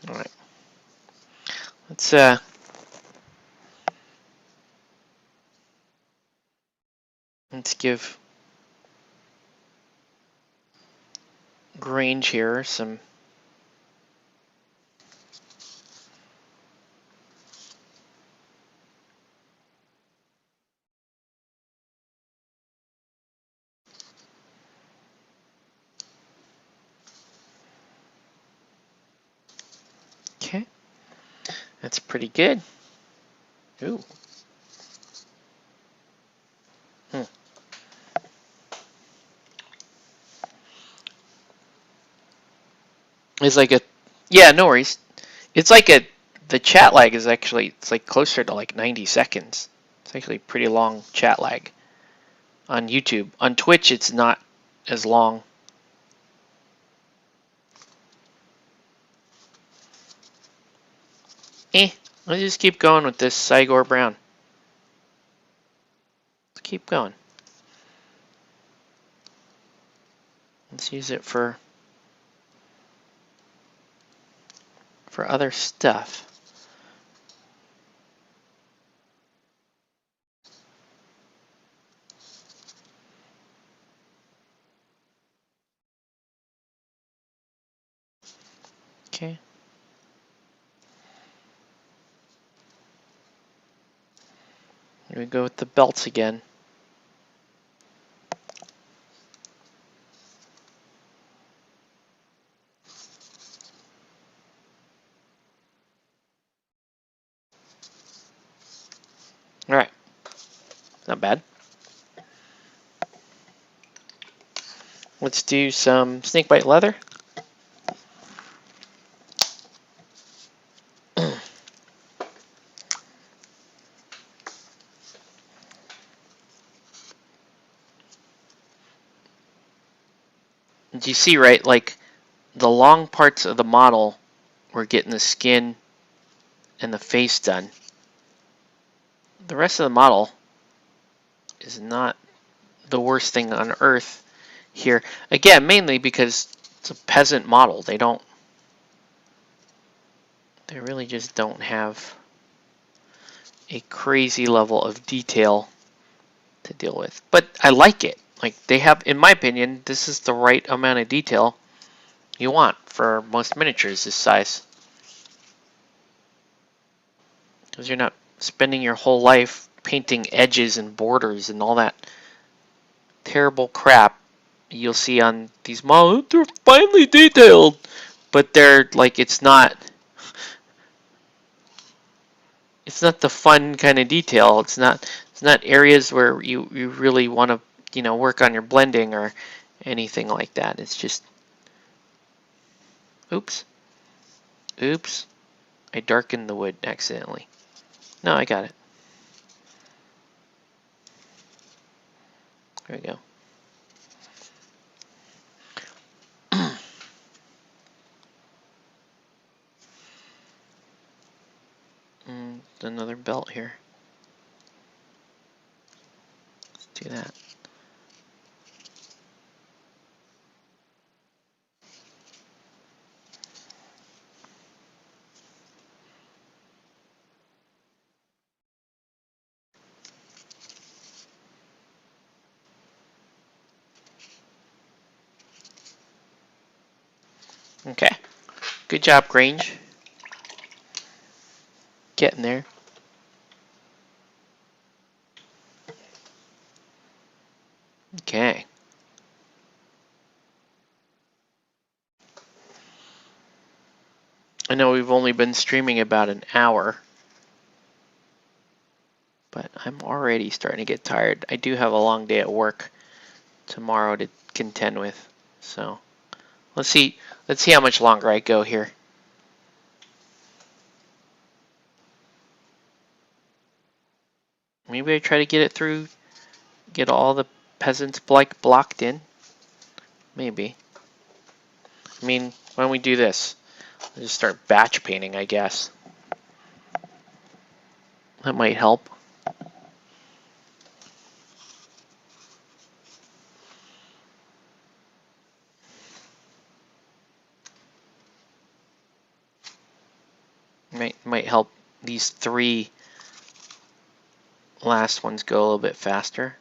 All right, let's let's give Grange here some. Okay, that's pretty good. Ooh. Hmm. It's like a, yeah, no worries. It's like the chat lag is actually, it's like closer to like 90 seconds. It's actually pretty long chat lag on YouTube. On Twitch, it's not as long. Let's just keep going with this Sigor Brown. Let's keep going. Let's use it for other stuff. Okay. Here we go with the belts again. All right. Not bad. Let's do some snakebite leather. Do you see, right? Like the long parts of the model, we're getting the skin and the face done. The rest of the model is not the worst thing on earth here. Again, mainly because it's a peasant model. They really just don't have a crazy level of detail to deal with. But I like it. Like they have, in my opinion, this is the right amount of detail you want for most miniatures this size. Because you're not spending your whole life painting edges and borders and all that terrible crap you'll see on these models. They're finely detailed, but they're like it's not the fun kind of detail. It's not areas where you really want to work on your blending or anything like that. It's just oops, I darkened the wood accidentally. No, I got it. There we go. Another belt here. Let's do that. Okay. Good job, Grange. Getting there. Okay. I know we've only been streaming about an hour, but I'm already starting to get tired. I do have a long day at work tomorrow to contend with, so let's see how much longer I go here. Maybe I try to get it through, get all the peasants blocked in. Maybe. I mean, why don't we do this? I'll just start batch painting, I guess. That might help. Might help these three last ones go a little bit faster.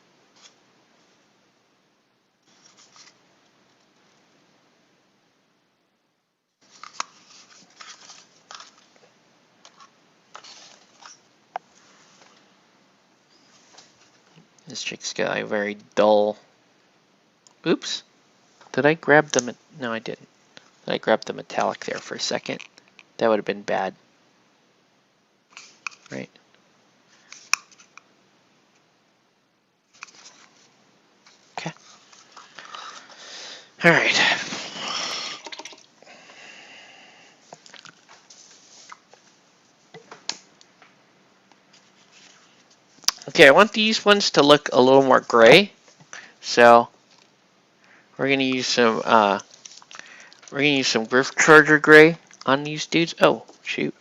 This chick's got a very dull. Oops. Did I grab the... No, I didn't. Did I grab the metallic there for a second? That would have been bad. Right. Okay. All right. Okay, I want these ones to look a little more gray, so we're gonna use some Griff Charger gray on these dudes. Oh shoot!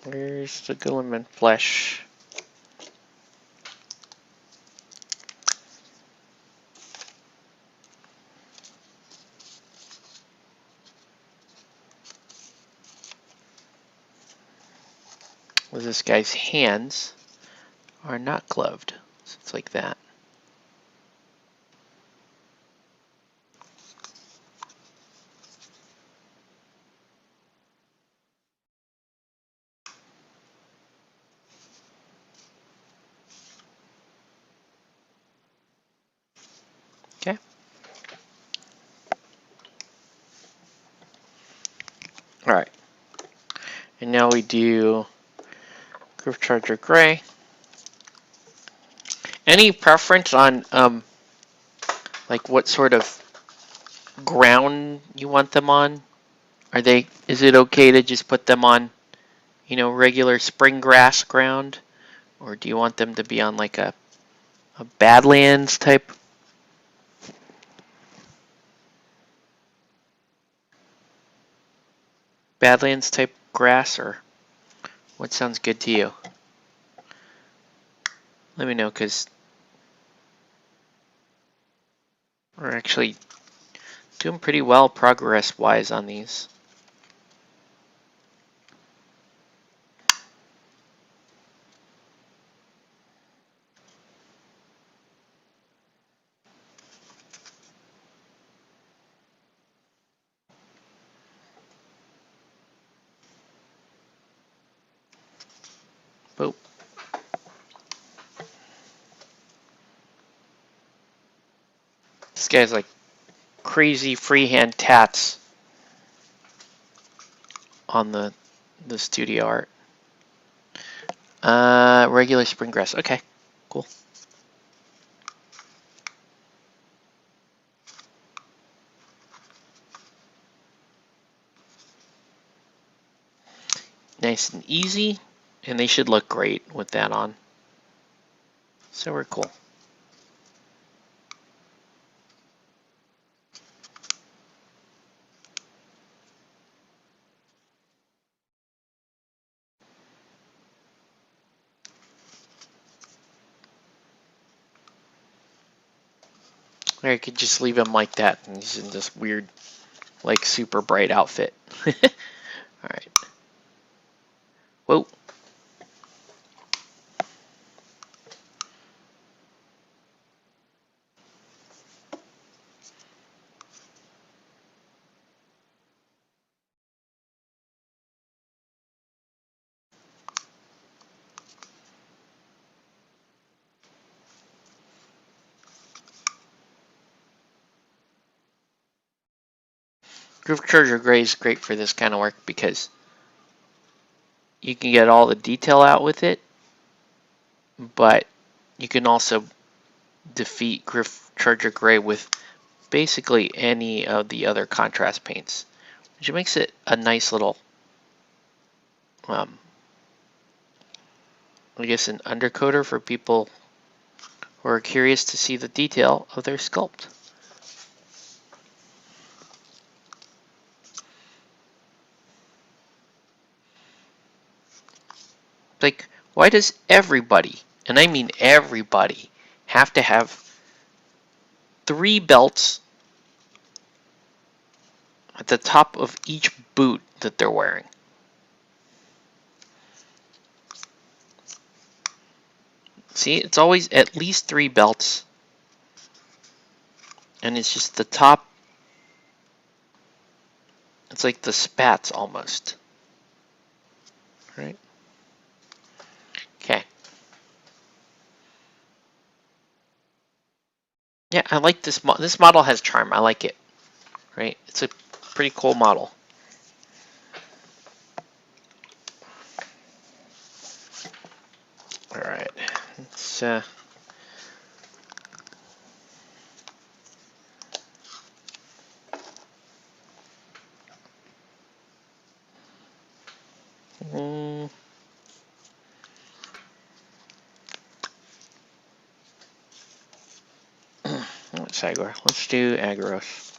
Where's the Guilliman flesh? Well, this guy's hands are not gloved, so it's like that. Okay. All right. And now we do Griff Charger gray. Any preference on like what sort of ground you want them on? Is it okay to just put them on, regular spring grass ground? Or do you want them to be on like a Badlands type? Badlands type grass, or what sounds good to you? Let me know, because we're actually doing pretty well progress-wise on these. Boop. This guy's like crazy freehand tats on the studio art. Regular spring grass. Okay, cool. Nice and easy, and they should look great with that on. So we're cool. Or I could just leave him like that, and he's in this weird, like, super bright outfit. Alright. Whoa. Groove Charger Gray is great for this kind of work because you can get all the detail out with it, but you can also defeat Groove Charger Gray with basically any of the other contrast paints, which makes it a nice little, I guess, an undercoater for people who are curious to see the detail of their sculpt. Like, why does everybody, and I mean everybody, have to have 3 belts at the top of each boot that they're wearing? See, it's always at least 3 belts, and it's just the top. It's like the spats almost, right? Okay. Yeah, I like this. This model has charm. I like it. Right? It's a pretty cool model. All right. Let's Sagor. Let's do Agros.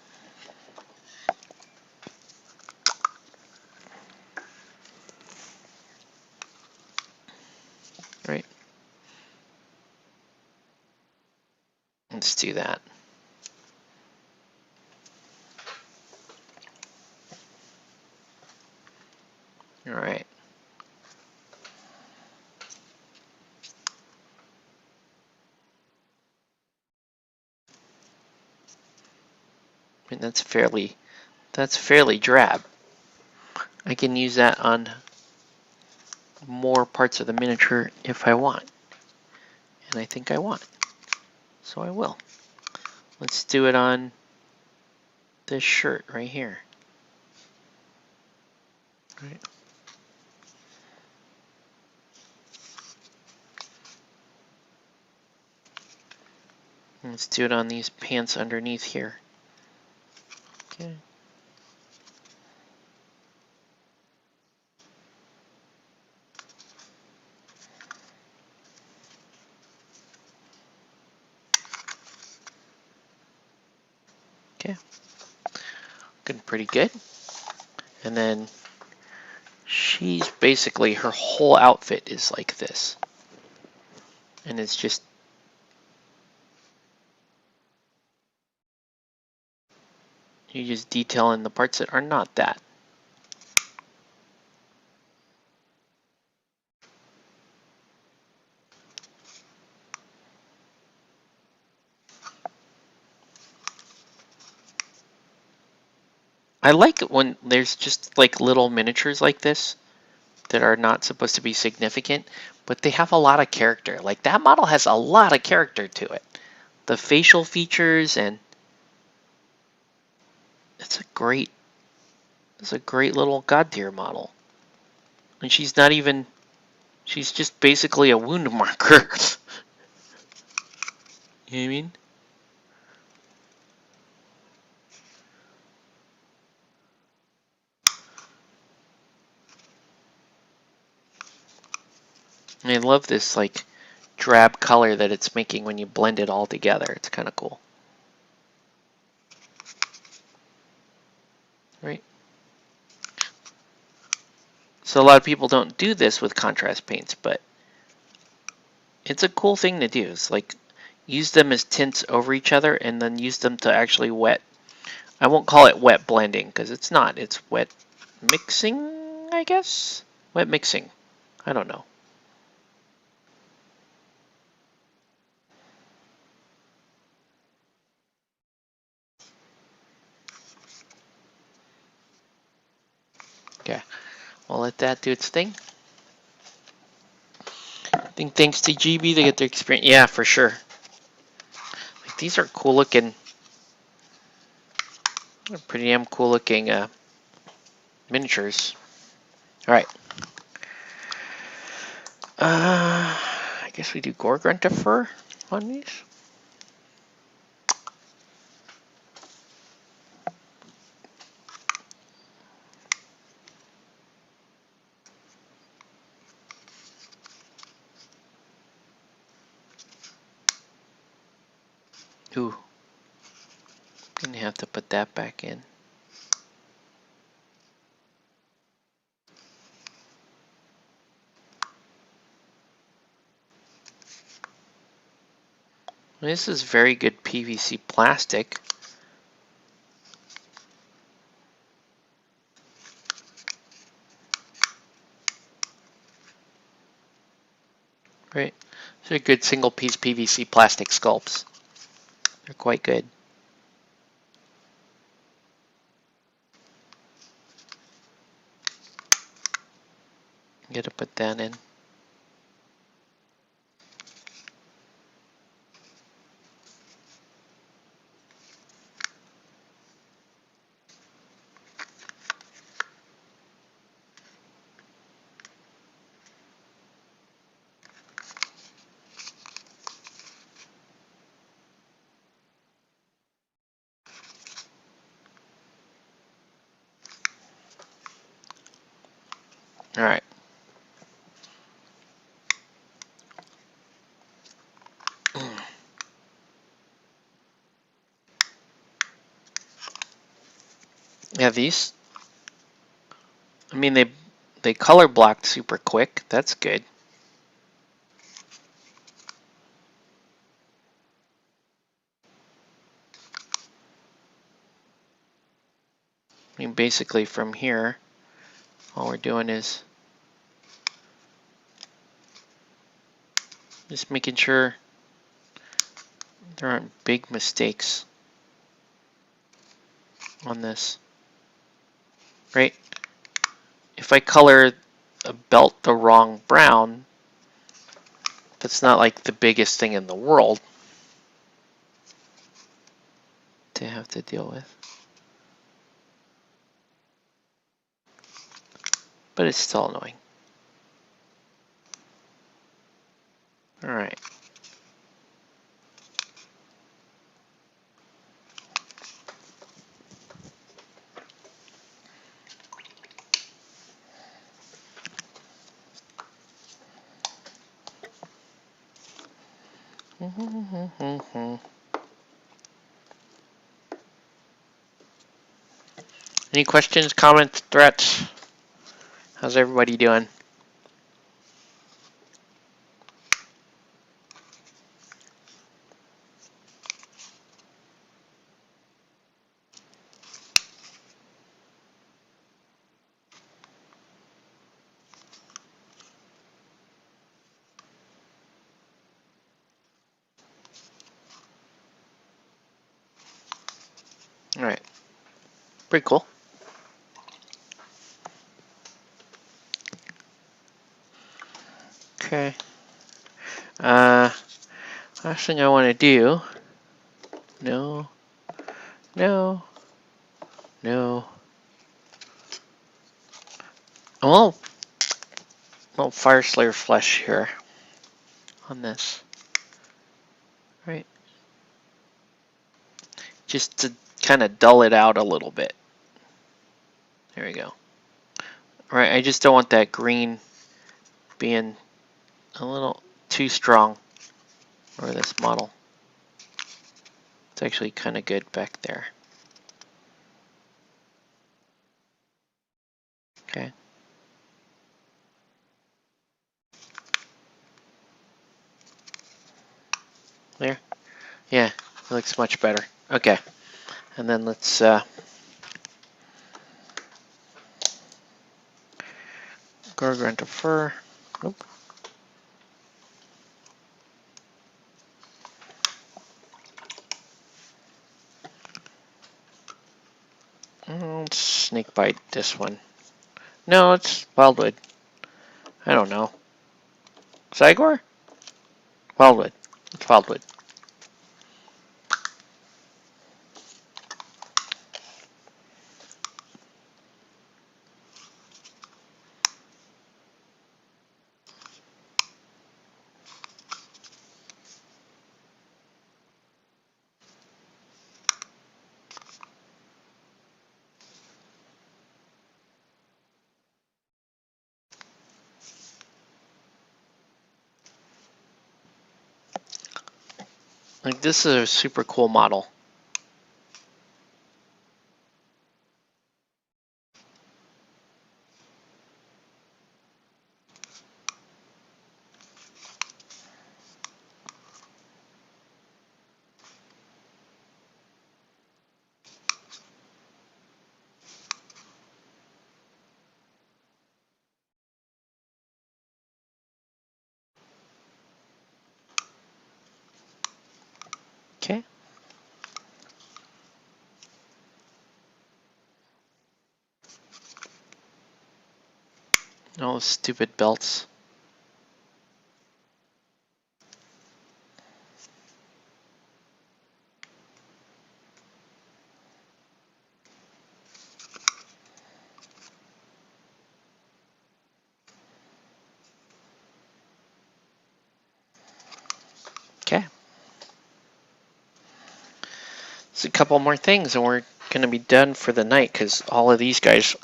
Right. Let's do that. All right. I mean, that's fairly drab. I can use that on more parts of the miniature if I want. And I think I want. So I will. Let's do it on this shirt right here. Right. Let's do it on these pants underneath here. Okay. Okay. Looking pretty good. And then she's basically, her whole outfit is like this. And it's just you just detail in the parts that are not that. I like it when there's just like little miniatures like this that are not supposed to be significant, but they have a lot of character. Like that model has a lot of character to it. The facial features, and it's a great little Godtear model. And she's not even, she's just basically a wound marker. You know what I mean? And I love this like drab color that it's making when you blend it all together. It's kind of cool. Right? So a lot of people don't do this with contrast paints, but it's a cool thing to do. It's like use them as tints over each other and then use them to actually wet. I won't call it wet blending because it's not. It's wet mixing, I guess? Wet mixing. I don't know. Okay, we'll let that do its thing. I think thanks to GB they get their experience. Yeah, for sure. Like, these are cool looking. They're pretty damn cool looking miniatures. All right. I guess we do Gorgrunta fur on these. Ooh. Didn't have to put that back in. This is very good PVC plastic. Right. These are good single piece PVC plastic sculpts. They're quite good. Gotta put that in. All right. Yeah, these. I mean, they color blocked super quick. That's good. I mean, basically from here, all we're doing is just making sure there aren't big mistakes on this. Right? If I color a belt the wrong brown, that's not like the biggest thing in the world to have to deal with. But it's still annoying. All right. Any questions, comments, threats? How's everybody doing? All right, pretty cool. Okay. Last thing I want to do. No. Oh, well, Fire Slayer flesh here on this. Right. Just to kind of dull it out a little bit. There we go. Right, I just don't want that green being a little too strong for this model. It's actually kind of good back there. Okay. There. Yeah, it looks much better. Okay. And then let's go into fur. Nope. Let's snake bite this one. No, it's wildwood. I don't know. Cygor? Wildwood. It's wildwood. Like, this is a super cool model. Okay. All those stupid belts. Okay. Just a couple more things and we're going to be done for the night because all of these guys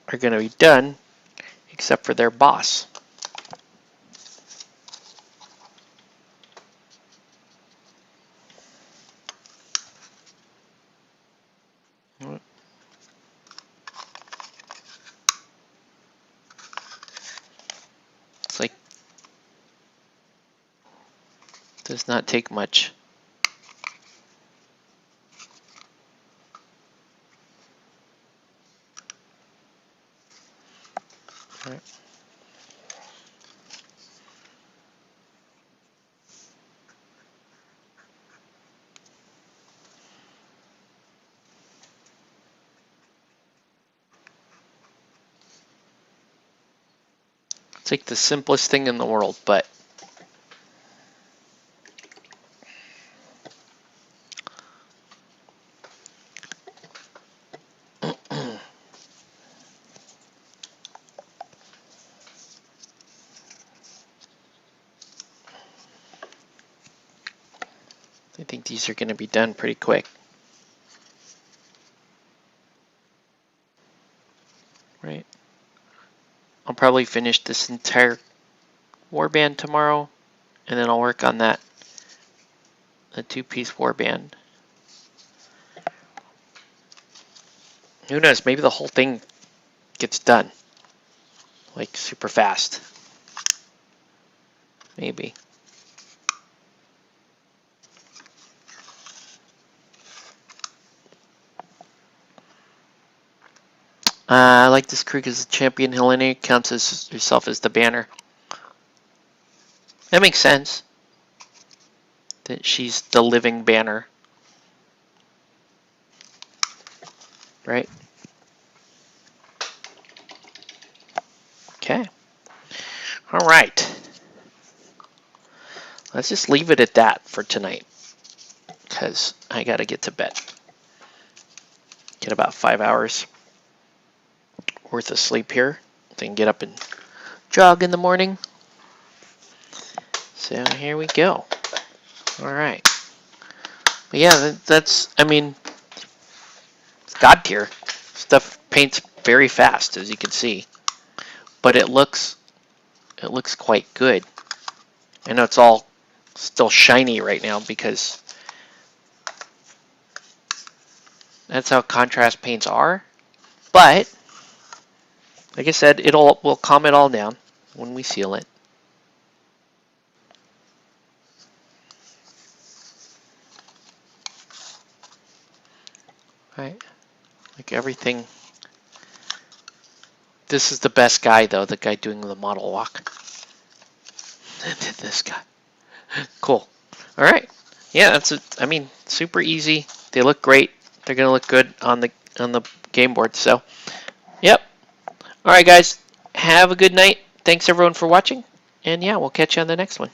are going to be done except for their boss. It's like, does not take much. All right. It's like the simplest thing in the world, but I think these are going to be done pretty quick. Right. I'll probably finish this entire warband tomorrow, and then I'll work on that, the two-piece warband. Who knows, maybe the whole thing gets done, like super fast. Maybe. I like this crew because the champion Helena counts as herself as the banner. That makes sense. That she's the living banner. Right? Okay. Alright. Let's just leave it at that for tonight. Because I gotta get to bed. Get about 5 hours worth of sleep here. Then get up and jog in the morning. So here we go. Alright. But yeah, that's, I mean, Godtear. Stuff paints very fast, as you can see. But it looks quite good. I know it's all still shiny right now because that's how contrast paints are. But like I said, we'll calm it all down when we seal it. Right? Like everything. This is the best guy though, the guy doing the model walk. This guy. Cool. All right. Yeah, that's it. I mean, super easy. They look great. They're gonna look good on the game board. So, yep. All right, guys. Have a good night. Thanks everyone for watching. And yeah, we'll catch you on the next one.